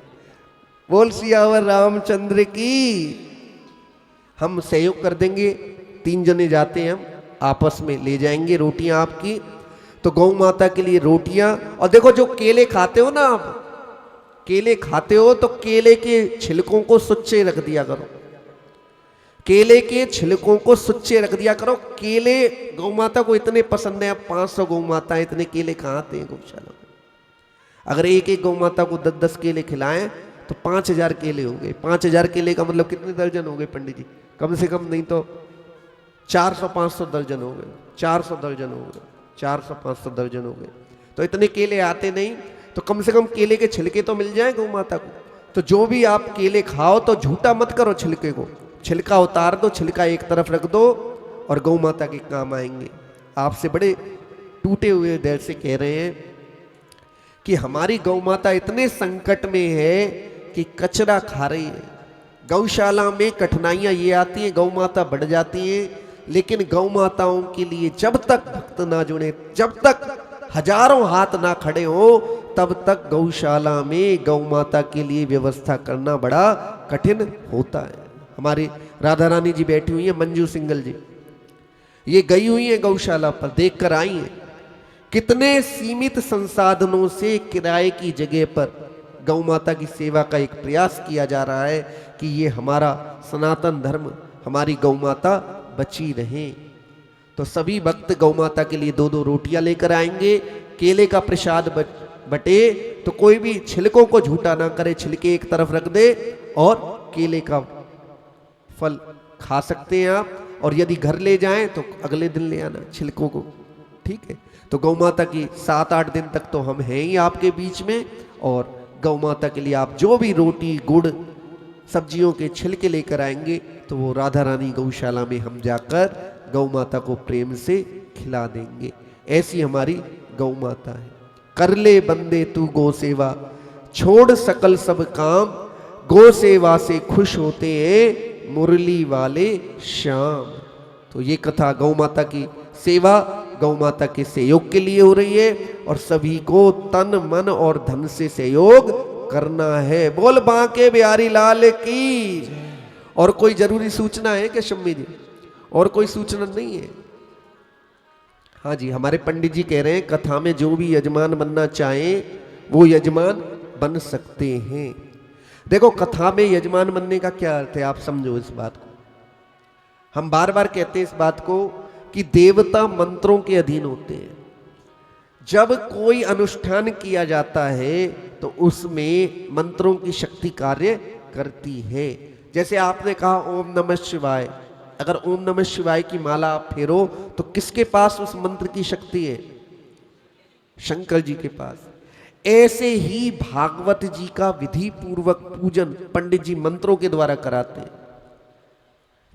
B: बोल सियावर रामचंद्र की। हम सहयोग कर देंगे। 3 जने जाते हैं, हम आपस में ले जाएंगे रोटियां आपकी। तो गौ माता के लिए रोटियां। और देखो, जो केले खाते हो ना आप, केले खाते हो तो केले के छिलकों को सुच्चे रख दिया करो। केले के छिलकों को सुच्चे रख दिया करो। केले गौ माता को इतने पसंद है। अब 500 गौ माता, इतने केले कहाँ आते हैं गौशाला में? अगर एक एक गौ माता को 10-10 केले खिलाएं तो 5000 केले हो गए। 5000 केले का मतलब कितने दर्जन हो गए पंडित जी? कम से कम नहीं तो 400-500 दर्जन हो गए। 400 दर्जन हो गए। 400-500 दर्जन हो गए। तो इतने केले आते नहीं, तो कम से कम केले के छिलके तो मिल जाए गौ माता को। तो जो भी आप केले खाओ तो झूठा मत करो छिलके को। छिलका उतार दो, छिलका एक तरफ रख दो, और गौ माता के काम आएंगे। आपसे बड़े टूटे हुए दिल से कह रहे हैं कि हमारी गौ माता इतने संकट में है कि कचरा खा रही है। गौशाला में कठिनाइयां ये आती हैं, गौ माता बढ़ जाती है, लेकिन गौ माताओं के लिए जब तक भक्त ना जुड़े, जब तक हजारों हाथ ना खड़े हो, तब तक गौशाला में गौ माता के लिए व्यवस्था करना बड़ा कठिन होता है। हमारी राधा रानी जी बैठी हुई है, मंजू सिंगल जी, ये गई हुई है गौशाला पर, देख कर आई है कितने सीमित संसाधनों से किराए की जगह पर गौ माता की सेवा का एक प्रयास किया जा रहा है कि ये हमारा सनातन धर्म, हमारी गौ माता बची रहे। तो सभी भक्त गौ माता के लिए 2-2 रोटियां लेकर आएंगे। केले का प्रसाद बटे तो कोई भी छिलकों को झूठा ना करे, छिलके एक तरफ रख दे और केले का फल खा सकते हैं आप। और यदि घर ले जाएं तो अगले दिन ले आना छिलकों को, ठीक है। तो गौ माता की 7-8 दिन तक तो हम हैं ही आपके बीच में, और गौ माता के लिए आप जो भी रोटी गुड़ सब्जियों के छिलके लेकर आएंगे तो वो राधा रानी गौशाला में हम जाकर गौ माता को प्रेम से खिला देंगे। ऐसी हमारी गौ माता है। कर ले बंदे तू गौ सेवा, छोड़ सकल सब काम, गौ सेवा से खुश होते हैं मुरली वाले श्याम। तो ये कथा गौ माता की सेवा, गौ माता के सहयोग के लिए हो रही है और सभी को तन मन और धन से सहयोग करना है। बोल बांके बिहारी लाल की। और कोई जरूरी सूचना है क्या शम्मी जी? और कोई सूचना नहीं है? हाँ जी, हमारे पंडित जी कह रहे हैं कथा में जो भी यजमान बनना चाहे वो यजमान बन सकते हैं। देखो कथा में यजमान बनने का क्या अर्थ है, आप समझो इस बात को। हम बार बार कहते हैं इस बात को कि देवता मंत्रों के अधीन होते हैं। जब कोई अनुष्ठान किया जाता है तो उसमें मंत्रों की शक्ति कार्य करती है। जैसे आपने कहा ओम नमः शिवाय, अगर ओम नमः शिवाय की माला आप फेरो तो किसके पास उस मंत्र की शक्ति है? शंकर जी के पास। ऐसे ही भागवत जी का विधि पूर्वक पूजन पंडित जी मंत्रों के द्वारा कराते हैं।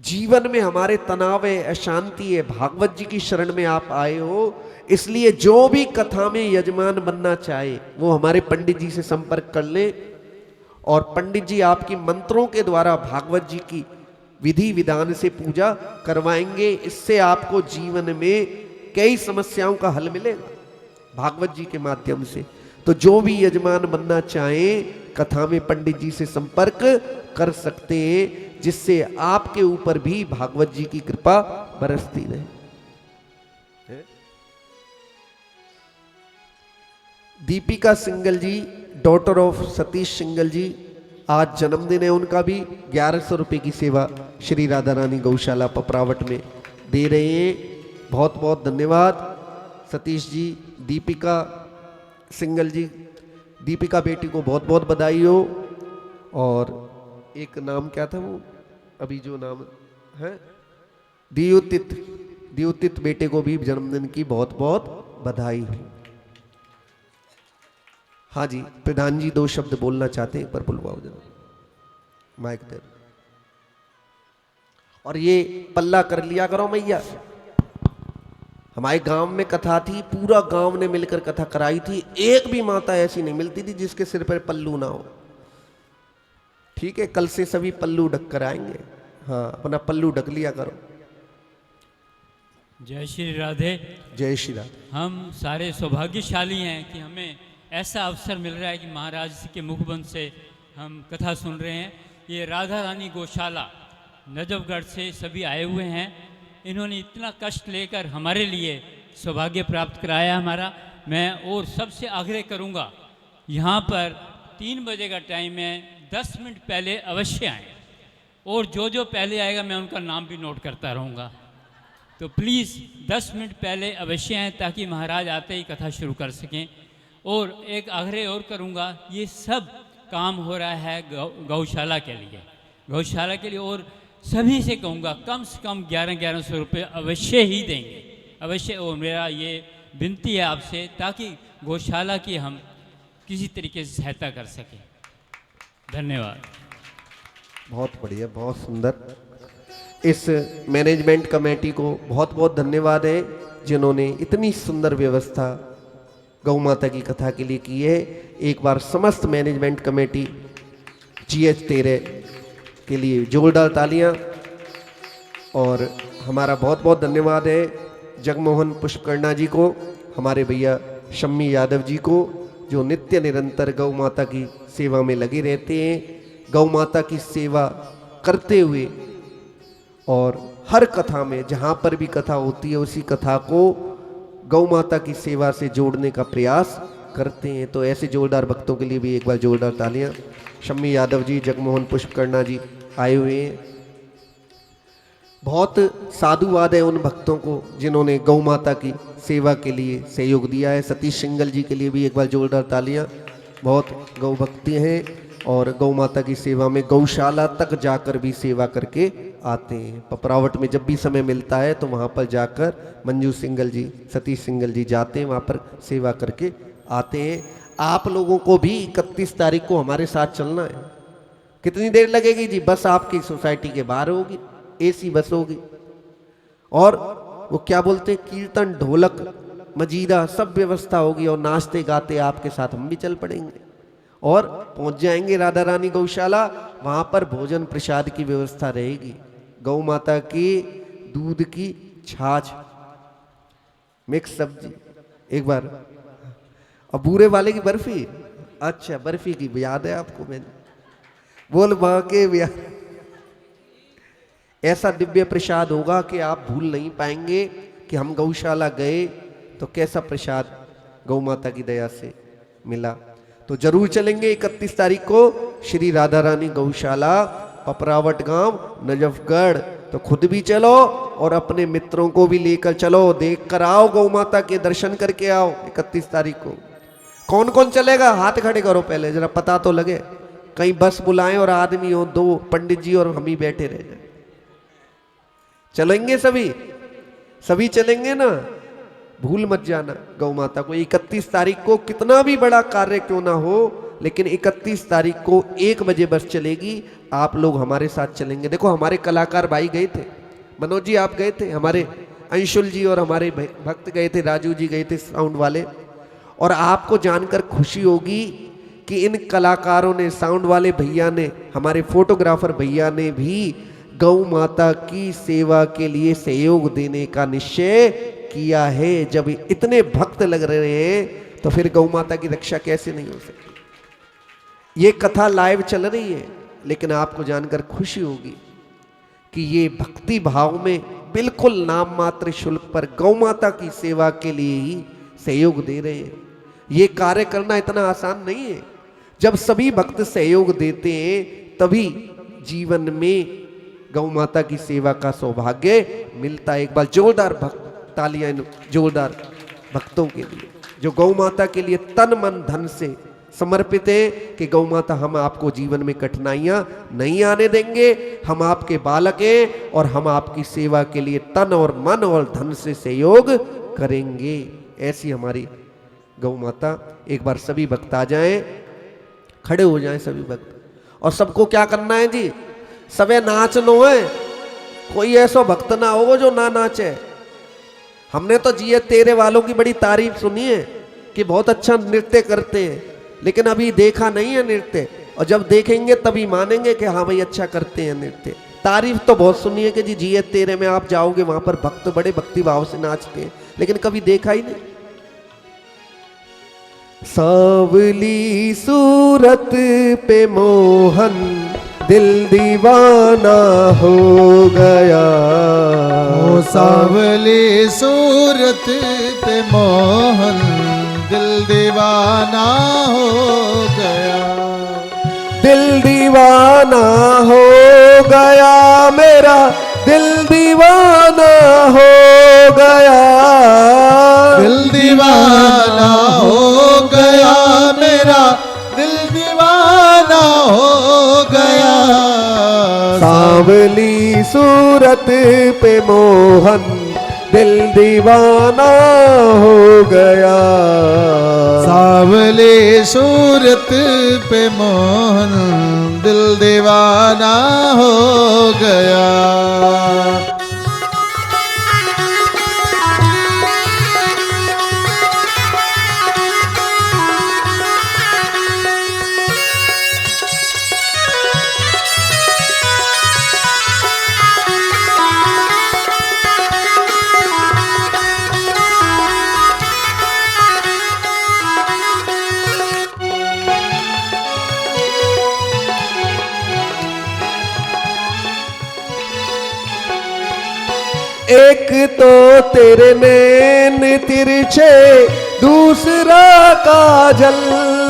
B: जीवन में हमारे तनाव है, अशांति है, भागवत जी की शरण में आप आए हो, इसलिए जो भी कथा में यजमान बनना चाहे वो हमारे पंडित जी से संपर्क कर ले और पंडित जी आपकी मंत्रों के द्वारा भागवत जी की विधि विधान से पूजा करवाएंगे। इससे आपको जीवन में कई समस्याओं का हल मिलेगा भागवत जी के माध्यम से। तो जो भी यजमान बनना चाहे कथा में पंडित जी से संपर्क कर सकते हैं, जिससे आपके ऊपर भी भागवत जी की कृपा बरसती रहे। दीपिका सिंगल जी, डॉटर ऑफ सतीश सिंगल जी, आज जन्मदिन है उनका भी। 1100 रुपये की सेवा श्री राधा रानी गौशाला पपरावट में दे रहे हैं। बहुत बहुत धन्यवाद सतीश जी, दीपिका सिंगल जी, दीपिका बेटी को बहुत बहुत बधाई हो। और एक नाम क्या था वो अभी जो नाम है, दियोतित बेटे को भी जन्मदिन की बहुत बहुत बधाई हो। हाँ जी, प्रधान जी 2 शब्द बोलना चाहते हैं, एक बार बुलवाओ जरा माइक दे। और ये पल्ला कर लिया करो मैया। हमारे गांव में कथा थी, पूरा गांव ने मिलकर कथा कराई थी, एक भी माता ऐसी नहीं मिलती थी जिसके सिर पर पल्लू ना हो। ठीक है, कल से सभी पल्लू ढक कर आएंगे। हाँ, अपना पल्लू ढक लिया करो।
C: जय श्री राधे।
B: जय श्री राधे।
C: हम सारे सौभाग्यशाली हैं कि हमें ऐसा अवसर मिल रहा है कि महाराज के मुखबंद से हम कथा सुन रहे हैं। ये राधा रानी गौशाला नजफगढ़ से सभी आए हुए हैं। इन्होंने इतना कष्ट लेकर हमारे लिए सौभाग्य प्राप्त कराया हमारा। मैं और सबसे आग्रह करूंगा, यहाँ पर 3 बजे का टाइम है, 10 मिनट पहले अवश्य आएँ। और जो पहले आएगा मैं उनका नाम भी नोट करता रहूँगा। तो प्लीज़ 10 मिनट पहले अवश्य आएँ ताकि महाराज आते ही कथा शुरू कर सकें। और एक आग्रह और करूँगा, ये सब काम हो रहा है गौशाला के लिए, और सभी से कहूँगा कम से कम 1100 रुपये अवश्य ही देंगे, अवश्य। और मेरा ये विनती है आपसे ताकि गौशाला की हम किसी तरीके से सहायता कर सकें। धन्यवाद।
B: बहुत बढ़िया, बहुत सुंदर। इस मैनेजमेंट कमेटी को बहुत बहुत धन्यवाद है जिन्होंने इतनी सुंदर व्यवस्था गौ माता की कथा के लिए की है। एक बार समस्त मैनेजमेंट कमेटी GH13 के लिए जोरदार तालियां। और हमारा बहुत बहुत धन्यवाद है जगमोहन पुष्पकर्णा जी को, हमारे भैया शम्मी यादव जी को, जो नित्य निरंतर गौ माता की सेवा में लगे रहते हैं। गौ माता की सेवा करते हुए और हर कथा में जहाँ पर भी कथा होती है उसी कथा को गौ माता की सेवा से जोड़ने का प्रयास करते हैं। तो ऐसे जोरदार भक्तों के लिए भी एक बार जोरदार तालियां। शम्मी यादव जी, जगमोहन पुष्पकर्णा जी आए हुए हैं। बहुत साधुवाद है उन भक्तों को जिन्होंने गौ माता की सेवा के लिए सहयोग दिया है। सतीश सिंगल जी के लिए भी एक बार जोरदार तालियां। बहुत गौ भक्ति हैं और गौ माता की सेवा में गौशाला तक जाकर भी सेवा करके आते हैं। पपरावट में जब भी समय मिलता है तो वहाँ पर जाकर मंजू सिंगल जी, सतीश सिंगल जी जाते हैं, वहाँ पर सेवा करके आते हैं। आप लोगों को भी 31 तारीख को हमारे साथ चलना है। कितनी देर लगेगी जी? बस आपकी सोसाइटी के बाहर होगी, AC बस होगी। और वो क्या बोलते हैं, कीर्तन ढोलक मजीदा सब व्यवस्था होगी और नाचते गाते आपके साथ हम भी चल पड़ेंगे और पहुंच जाएंगे राधा रानी गौशाला। वहां पर भोजन प्रसाद की व्यवस्था रहेगी, गौ माता की दूध की छाछ, मिक्स सब्जी, एक बार और बूरे वाले की बर्फी। अच्छा बर्फी की याद है आपको, मैंने बोल वहां के ऐसा दिव्य प्रसाद होगा कि आप भूल नहीं पाएंगे कि हम गौशाला गए तो कैसा प्रसाद गौ माता की दया से मिला। तो जरूर चलेंगे 31 तारीख को श्री राधा रानी गौशाला, पपरावट गांव, नजफगढ़। तो खुद भी चलो और अपने मित्रों को भी लेकर चलो, देख कर आओ, गौ माता के दर्शन करके आओ 31 तारीख को। कौन कौन चलेगा हाथ खड़े करो पहले, जरा पता तो लगे। कहीं बस बुलाएं और आदमी हो 2 पंडित जी और हम ही बैठे रह जाए। चलेंगे सभी, सभी चलेंगे ना, भूल मत जाना गौ माता को। 31 तारीख को कितना भी बड़ा कार्य क्यों ना हो, लेकिन 31 तारीख को 1 बजे बस चलेगी, आप लोग हमारे साथ चलेंगे। देखो हमारे कलाकार भाई गए थे, मनोज जी आप गए थे, हमारे अंशुल जी और हमारे भक्त गए थे, राजू जी गए थे साउंड वाले। और आपको जानकर खुशी होगी कि इन कलाकारों ने, साउंड वाले भैया ने, हमारे फोटोग्राफर भैया ने भी गौ माता की सेवा के लिए सहयोग देने का निश्चय किया है। जब इतने भक्त लग रहे हैं तो फिर गौ माता की रक्षा कैसे नहीं हो सकती। ये कथा लाइव चल रही है, लेकिन आपको जानकर खुशी होगी कि ये भक्ति भाव में बिल्कुल नाम मात्र शुल्क पर गौ माता की सेवा के लिए ही सहयोग दे रहे हैं। ये कार्य करना इतना आसान नहीं है। जब सभी भक्त सहयोग देते हैं तभी जीवन में गौ माता की सेवा का सौभाग्य मिलता है। एक बार जोरदार तालियां जोरदार भक्तों के लिए जो गौ माता के लिए तन मन धन से समर्पित है कि गौ माता हम आपको जीवन में कठिनाइयां नहीं आने देंगे, हम आपके बालक हैं और हम आपकी सेवा के लिए तन और मन और धन से सहयोग करेंगे। ऐसी हमारी गौ माता। एक बार सभी भक्त आ जाएं, खड़े हो जाएं सभी भक्त, और सबको क्या करना है जी, सबे नाचनो है। कोई ऐसा भक्त ना हो जो ना नाचे। हमने तो जिए तेरे वालों की बड़ी तारीफ सुनी है कि बहुत अच्छा नृत्य करते हैं, लेकिन अभी देखा नहीं है नृत्य, और जब देखेंगे तभी मानेंगे कि हाँ भाई अच्छा करते हैं नृत्य। तारीफ तो बहुत सुनी है कि जी जिए तेरे में आप जाओगे वहां पर भक्त बड़े भक्ति भाव से नाचते हैं, लेकिन कभी देखा ही नहीं। सांवली सूरत पे मोहन दिल दीवाना हो गया,
A: ओ सांवली सूरत पे मोहन दिल दीवाना हो गया,
B: दिल दीवाना हो गया मेरा, दिल दीवाना हो गया,
A: दिल दीवाना हो गया मेरा, दिल दीवाना हो गया।
B: सांवली सूरत पे मोहन दिल दीवाना हो गया,
A: सांवली सूरत पे मोहन दिल दीवाना हो गया।
B: एक तो तेरे नैन तिरछे, दूसरा काजल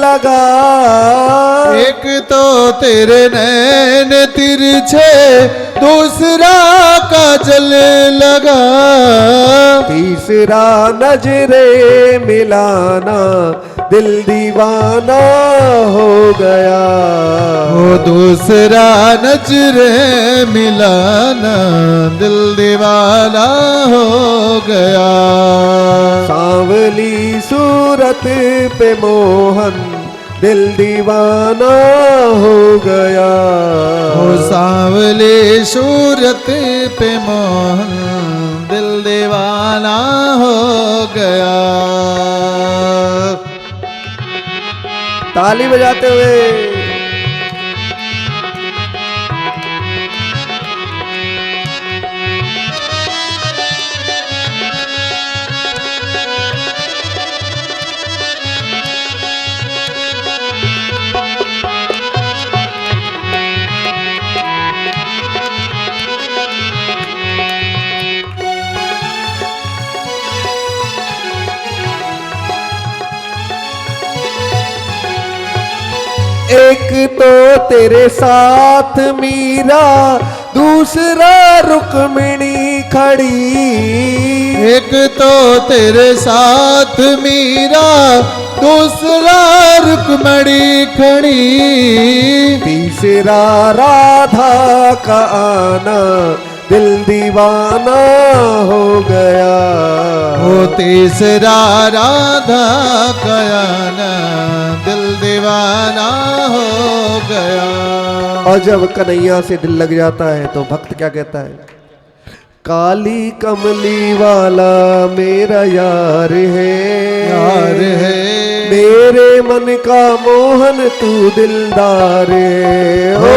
B: लगा,
A: एक तो तेरे नैन तिरछे, दूसरा काजल लगा,
B: तीसरा नजरे मिलाना दिल दीवाना हो गया,
A: वो दूसरा नजरे मिलाना दिल दीवाना हो गया।
B: सांवली सूरत पे मोहन दिल दीवाना हो गया,
A: वो सांवली सूरत पे मोहन दिल दीवाना हो गया।
B: ताली बजाते हुए एक तो तेरे साथ मीरा, दूसरा रुक्मिणी खड़ी।
A: एक तो तेरे साथ मीरा, दूसरा रुक्मणी खड़ी।
B: तीसरा राधा का आना, दिल दीवाना हो गया।
A: वो तीसरा राधा का आना, दिल दीवाना हो गया।
B: और जब कन्हैया से दिल लग जाता है तो भक्त क्या कहता है? काली कमली वाला मेरा यार है,
A: यार है
B: मेरे मन का मोहन तू दिलदार है।
A: ओ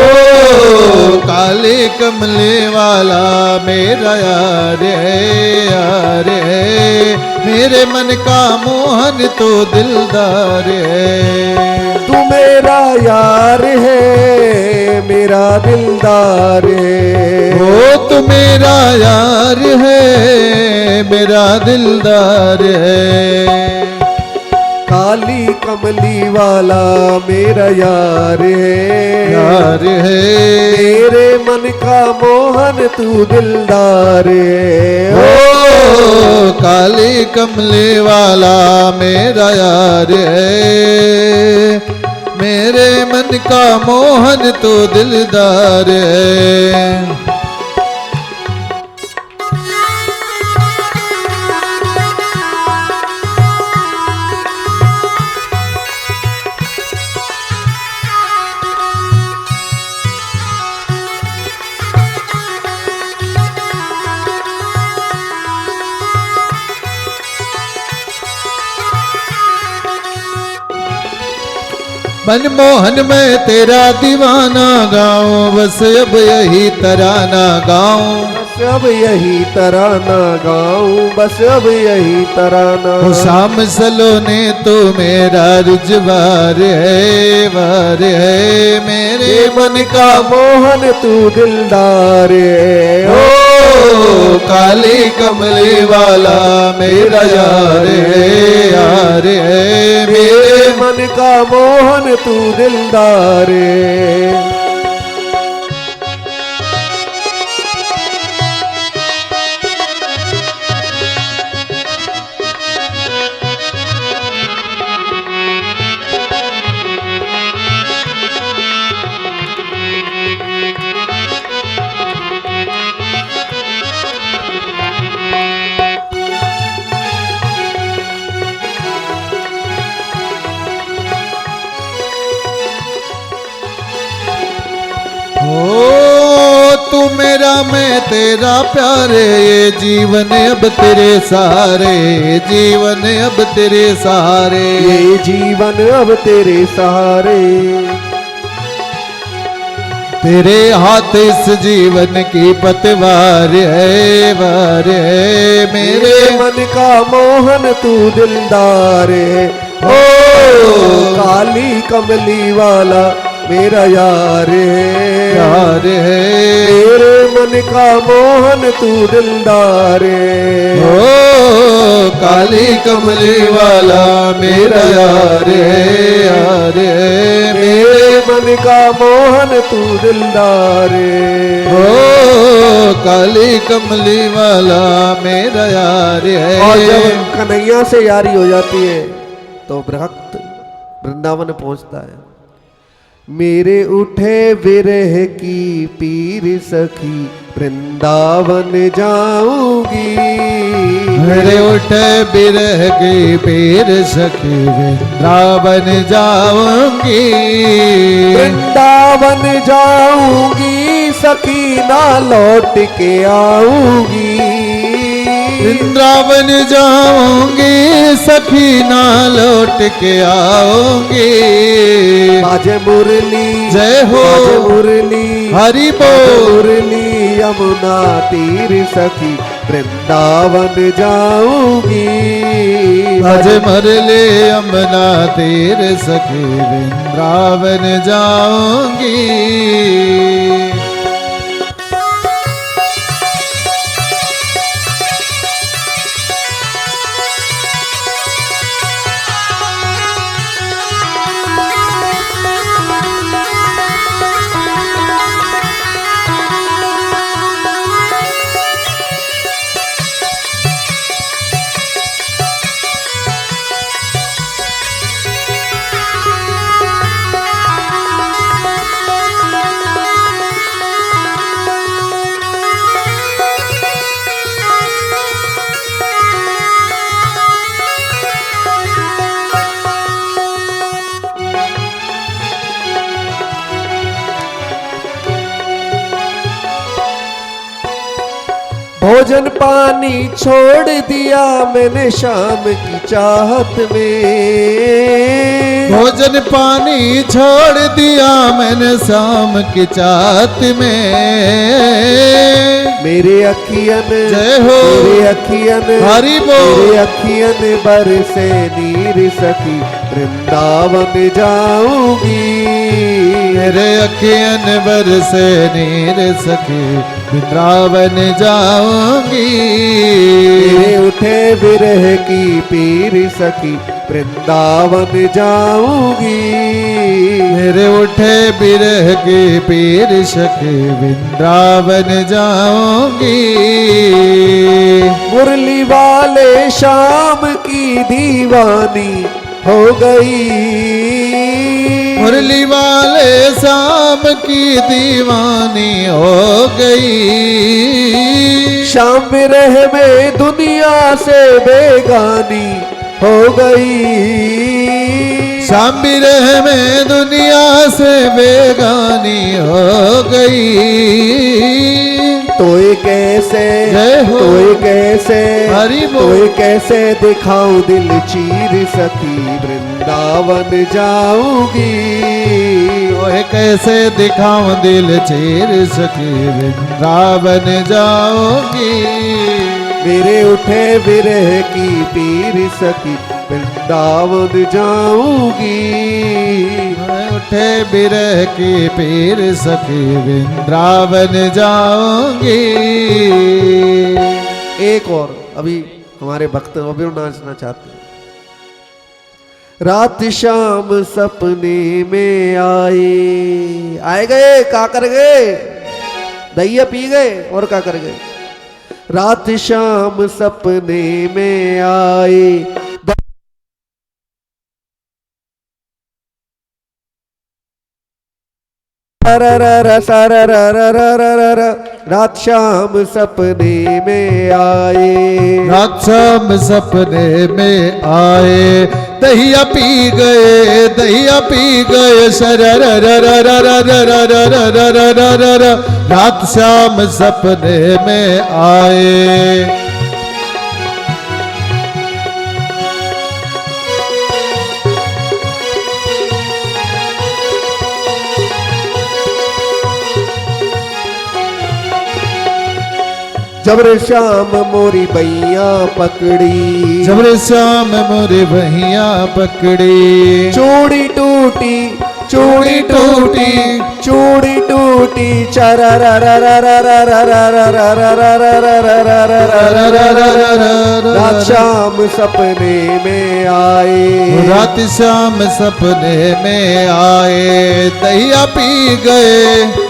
A: काली कमली वाला मेरा यार है, यार है मेरे मन का मोहन तू दिलदार है।
B: तू मेरा यार है, मेरा दिलदार है।
A: ओ तू मेरा यार है, मेरा दिलदार है।
B: काली कमली वाला मेरा यार है,
A: यार है
B: मेरे मन का मोहन तू दिलदार है।
A: ओ काली कमली वाला मेरा यार है, मेरे मन का मोहन तो दिलदार है। मनमोहन में तेरा दीवाना गाऊं, बस अब यही तराना गाऊं।
B: बस अब यही तराना गाऊं, बस अब यही तराना।
A: शाम सलोने तो मेरा रुजवार है, वार है मेरे मन का
B: मोहन तू दिलदार है।
A: ओ काली कमली वाला मेरा यार है, यार है
B: मेरे मन का मोहन तू दिलदार है।
A: तू मेरा मैं तेरा प्यारे, ये जीवन अब तेरे सहारे, जीवन अब तेरे सहारे,
B: ये जीवन अब तेरे सहारे।
A: तेरे हाथ इस जीवन की पतवार है, वार है मेरे
B: मन का मोहन तू दिलदार है। ओ काली कमली वाला मेरा यार है,
A: यार है
B: मेरे मन का मोहन तू दिलदार है।
A: ओ काली कमली वाला मेरा यार है, यार है
B: मेरे मन का मोहन तू दिलदार है।
A: ओ काली कमली वाला मेरा यार है।
B: और जब कन्हैया से यारी हो जाती है तो भक्त वृंदावन पहुंचता है। मेरे उठे विरह की पीर सखी, वृंदावन जाऊंगी।
A: मेरे उठे बिरह की पीर सखी, वृंदावन जाऊंगी।
B: वृंदावन जाऊंगी सखी, ना लौट के आऊंगी।
A: वृंदावन जाऊंगी सखी ना लौट के आऊंगी।
B: बाजे मुरली
A: जय हो
B: बाजे मुरली
A: हरि बोल।
B: मुरली यमुना तीर सखी वृंदावन जाऊंगी।
A: भज मुरली यमुना तीर सखी वृंदावन जाऊंगी।
B: भोजन पानी छोड़ दिया मैंने शाम की चाहत में।
A: भोजन पानी छोड़ दिया मैंने शाम की चाहत में।
B: मेरे अखियन
A: जय हो
B: मेरे अखियन
A: हरि बोल।
B: मेरे अखियन बरसे नीर सखी वृंदावन जाऊंगी।
A: मेरे अखियन बरसे नीर सखी वृंदावन जाऊंगी।
B: मेरे उठे बिरह की पीर सखी वृंदावन जाऊंगी।
A: मेरे उठे बिरह की पीर सखी वृंदावन जाऊंगी।
B: मुरली वाले शाम की दीवानी हो गई।
A: मुरली वाले शाम की दीवानी हो गई।
B: शाम बिरह में दुनिया से बेगानी हो गई।
A: शाम बिरह में दुनिया से बेगानी हो गई।
B: तोय कैसे
A: जय हो
B: तोय कैसे
A: हरि बोल।
B: तोय कैसे दिखाऊं दिल चीर सखी वृंदावन जाऊंगी।
A: ओए कैसे दिखाऊं दिल चीर सखी वृंदावन जाऊंगी।
B: मेरे उठे बिरह की पीर सखी वृंदावन जाऊंगी।
A: मैं उठे बिरह की पीर सखी वृंदावन जाऊंगी।
B: एक और अभी हमारे भक्त अभी नाचना चाहते हैं। रात शाम सपने में आए गए का कर गए दहिया पी गए और का कर गए। रात शाम सपने में आए रात शाम सपने में आए।
A: रात शाम सपने में आए दहिया पी गए शरर रात शाम सपने में आए।
B: जबरे श्याम मोरी बैया पकड़ी।
A: जबरे श्याम मोरी बहिया पकड़ी।
B: चूड़ी टूटी चूड़ी टूटी चूड़ी टूटी रात शाम सपने में आए।
A: रात शाम सपने में आए दहिया पी गए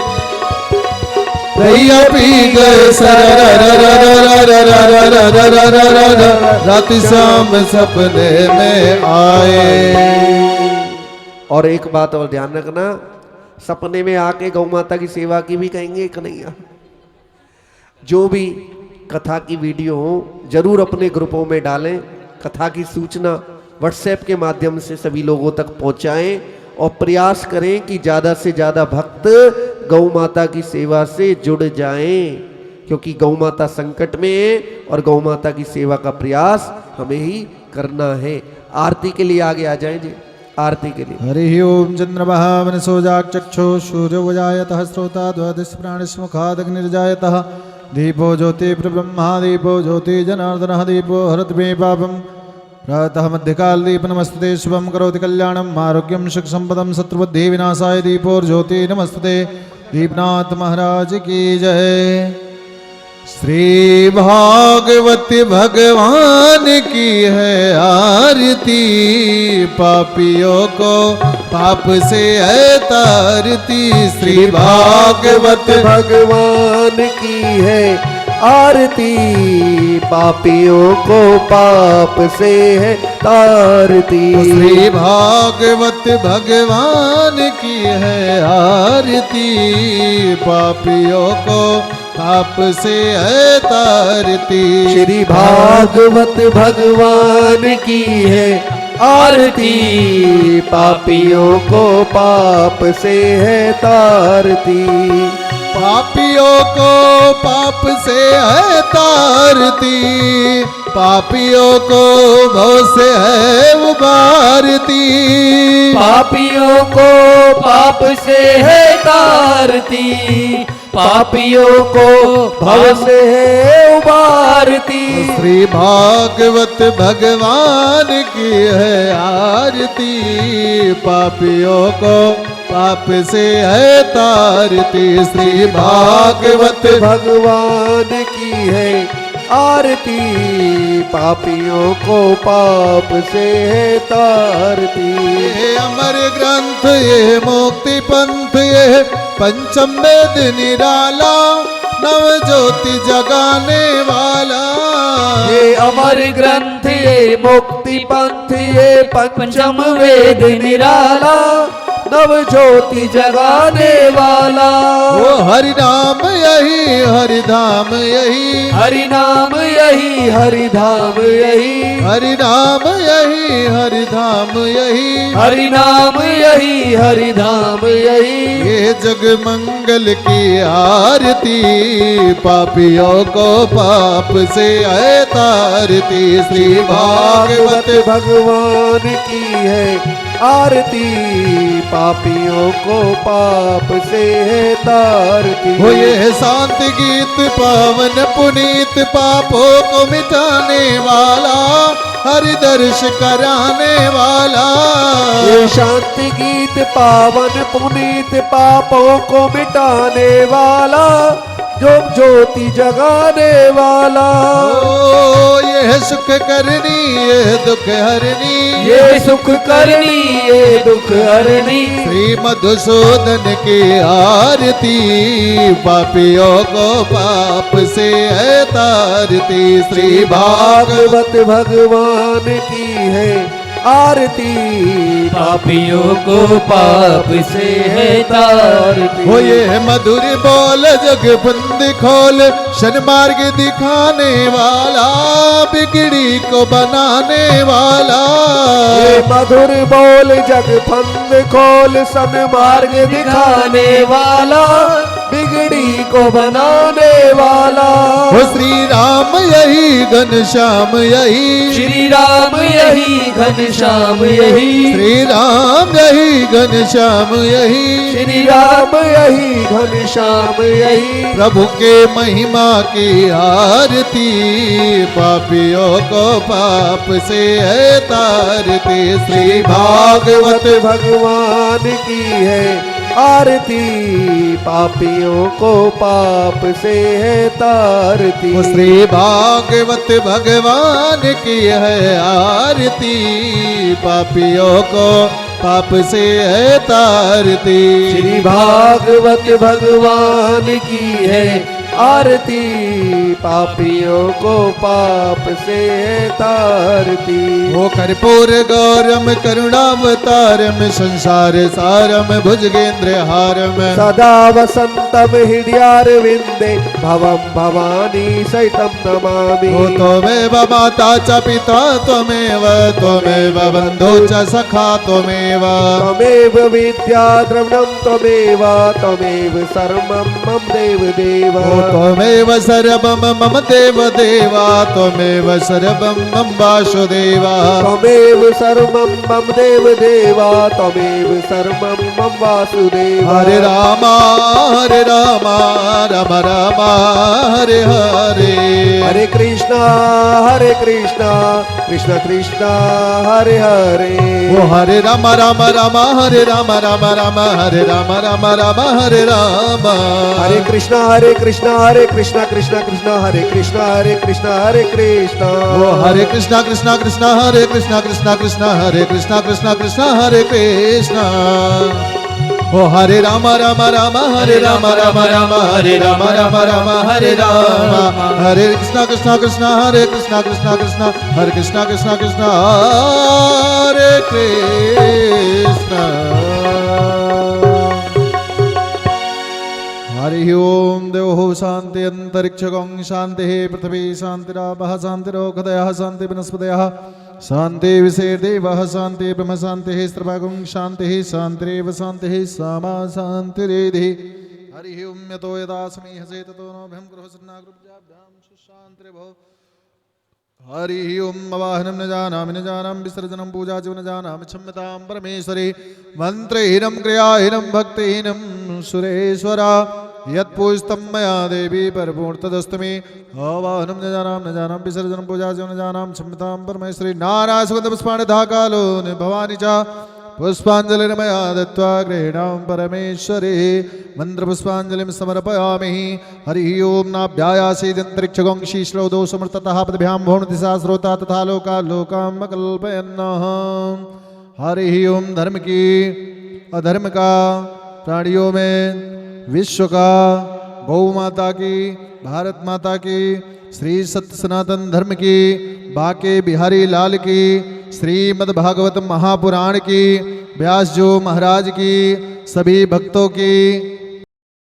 A: रात शाम सपने में आए।
B: और एक बात और ध्यान रखना, सपने में आके गौ माता की सेवा की भी कहेंगे कन्हैया। जो भी कथा की वीडियो हो जरूर अपने ग्रुपों में डालें। कथा की सूचना व्हाट्सएप के माध्यम से सभी लोगों तक पहुंचाएं और प्रयास करें कि ज़्यादा से ज़्यादा भक्त गौ माता की सेवा से जुड़ जाएं, क्योंकि गौ माता संकट में है और गौ माता की सेवा का प्रयास हमें ही करना है। आरती के लिए आगे आ जाएं जी, आरती के लिए।
A: हरि ओम चंद्रमः मनसो जागचक्षु सूर्योजायतः श्रोता द्वादश प्राणिस्मुखादग्निर्जायतः दीपो ज्योति प्रब्रह्मा दीपो ज्योति जनार्दनः दीपो हरति मे पापम् प्रातः मध्यकाल दीप नमस्ते शुभम करोति कल्याणम आरोग्यम सुख संपदम शत्रुबुद्धि विनाशाय दीपोर्ज्योति नमस्ते। दीपनाथ महाराज की जय। श्री भागवत भगवान की है आरती, पापियों को पाप से है तारती। श्री
B: भागवत भगवान की है आरती, पापियों को पाप से है तारती।
A: श्री भागवत भगवान की है आरती, पापियों को पाप से है तारती।
B: श्री भागवत भगवान की है आरती, पापियों को पाप से है तारती।
A: पापियों को पाप से है तारती, पापियों को भव से है उबारती।
D: पापियों को पाप से है तारती, पापियों को भव से है उबारती।
A: श्री भागवत भगवान की है आरती, पापियों को पाप से है तारती। श्री भागवत
B: भगवान की है आरती, पापियों को पाप से है तारती।
A: ये अमर ग्रंथ ये मुक्ति पंथ ये पंचम वेद निराला, नव ज्योति जगाने वाला।
D: ये अमर ग्रंथ ये मुक्ति पंथ ये पंचम वेद निराला, नव ज्योति जगाने वाला।
A: वो हरि नाम यही हरि धाम यही,
D: हरि नाम यही हरि धाम यही,
A: हरि नाम यही हरि धाम यही,
D: हरि नाम यही हरि धाम यही।
A: ये जग मंगल की आरती, पापियों को पाप से है तारती। श्री भागवत
B: भगवान की है आरती, पापियों को पाप से है तारती।
A: हो ये शांति गीत पावन पुनीत, पापों को मिटाने वाला, हरि दर्श कराने वाला।
B: ये शांति गीत पावन पुनीत, पापों को मिटाने वाला, जो ज्योति जगाने वाला।
A: ओ ये सुख करनी ये दुख हरनी,
D: ये सुख करनी ये दुख हरनी।
A: श्री मधुसूदन की आरती, पापियों को पाप से है तारती। श्री
B: भागवत भगवान की है आरती,
D: पापियों को पाप से है तारती।
A: हो ये मधुर बोल जग बंद खोल, सन्मार्ग दिखाने वाला, बिगड़ी को बनाने वाला।
B: ये मधुर बोल जग फंद खोल, सन्मार्ग दिखाने वाला, बिगड़ी को बनाने वाला।
A: हो श्री राम यही घनश्याम यही,
D: श्री राम यही घनश्याम यही,
A: श्री राम यही घनश्याम यही,
B: श्री राम यही घनश्याम यही।
A: प्रभु के महिमा की आरती, पापियों को पाप से है तारती। श्री
B: भागवत भगवान की है आरती, पापियों को पाप से है तारती।
A: श्री भागवत भगवान की है आरती, पापियों को पाप से है तारती।
B: श्री भागवत भगवान की है आरती, पापियों को पाप से है तारती।
A: वो कर्पूर गौरम करुणावतारम, संसार सारम भुजगेंद्र हारम,
B: सदा वसंतम हृदयारविंदे, भवम भवानी सहितं नमामि।
A: वो त्वमेव माता च पिता त्वमेव, त्वमेव बन्धु च सखा त्वमेव,
B: त्वमेव विद्या द्रविणं त्वमेव, त्वमेव सर्वं मम देव देव।
A: त्वमेव सर्वं मम देव देवा त्वमेव सर्वं मम वासुदेवा
B: त्वमेव सर्वं मम देव देवा त्वमेव सर्वं मम वासुदेवा
A: हरे राम राम राम हरे हरे
B: हरे कृष्णा कृष्ण कृष्ण हरे हरे
A: ओ हरे राम राम राम हरे राम राम राम हरे राम राम राम हरे राम
B: हरे कृष्णा कृष्ण कृष्ण कृष्ण हरे कृष्णा हरे कृष्णा
A: ओ हरे कृष्णा कृष्णा कृष्णा हरे कृष्णा कृष्णा कृष्णा हरे कृष्णा कृष्णा कृष्णा हरे कृष्णा ओ हरे राम राम राम हरे राम राम राम हरे राम राम राम हरे राम हरे कृष्णा कृष्णा कृष्णा हरे कृष्णा कृष्णा कृष्णा हरे कृष्णा कृष्णा कृष्णा हरे कृष्णा हरि ओम देवो शांति अंतरिक्षगं शांति पृथ्वी शांतिरापः शांतिरोषधयः शांति वनस्पतयः शांति विषयदेवः शांति ब्रह्म शांति स्त्रभागं शांति शांतिरेव शांति सामा शांतिरेधि हरि ओम यतो यदा समीहसे ततो नो भयं गृहसन्नागृभ्याभ्यां सुशान्तिर्भव हरि ओम अवाहनं न जानामि विसर्जनं पूजा च न जानामि क्षम्यतां परमेश्वरे मन्त्रहीनं क्रियाहीनं भक्तिहीनं सुरेश्वरा यत्पूजितं मया देवी परिपूर्णतदस्तु मे आवाहनं न जानामि विसर्जनं पूजा च न जानामि क्षम्यतां परमेश्वरे नारायणसुगन्धपुष्पाणि कालो भवानी च पुष्पाञ्जलिर्मया दत्त्वा गृहीणां परमेश्वरे मन्त्रपुष्पाञ्जलिं समर्पयामि हरि ओं नाभ्यायासीदन्तरिक्षगं शीश्रौदौ समर्ततः पदभ्यां भुवनदिशा श्रोता तथा लोकामकल्पयन्नः हरि ओं धर्म की अधर्म का प्राणियों में विश्व का गौ माता की भारत माता की श्री सत्य सनातन धर्म की बाके बिहारी लाल की श्रीमद् भागवत महापुराण की व्यास जो महाराज की सभी भक्तों की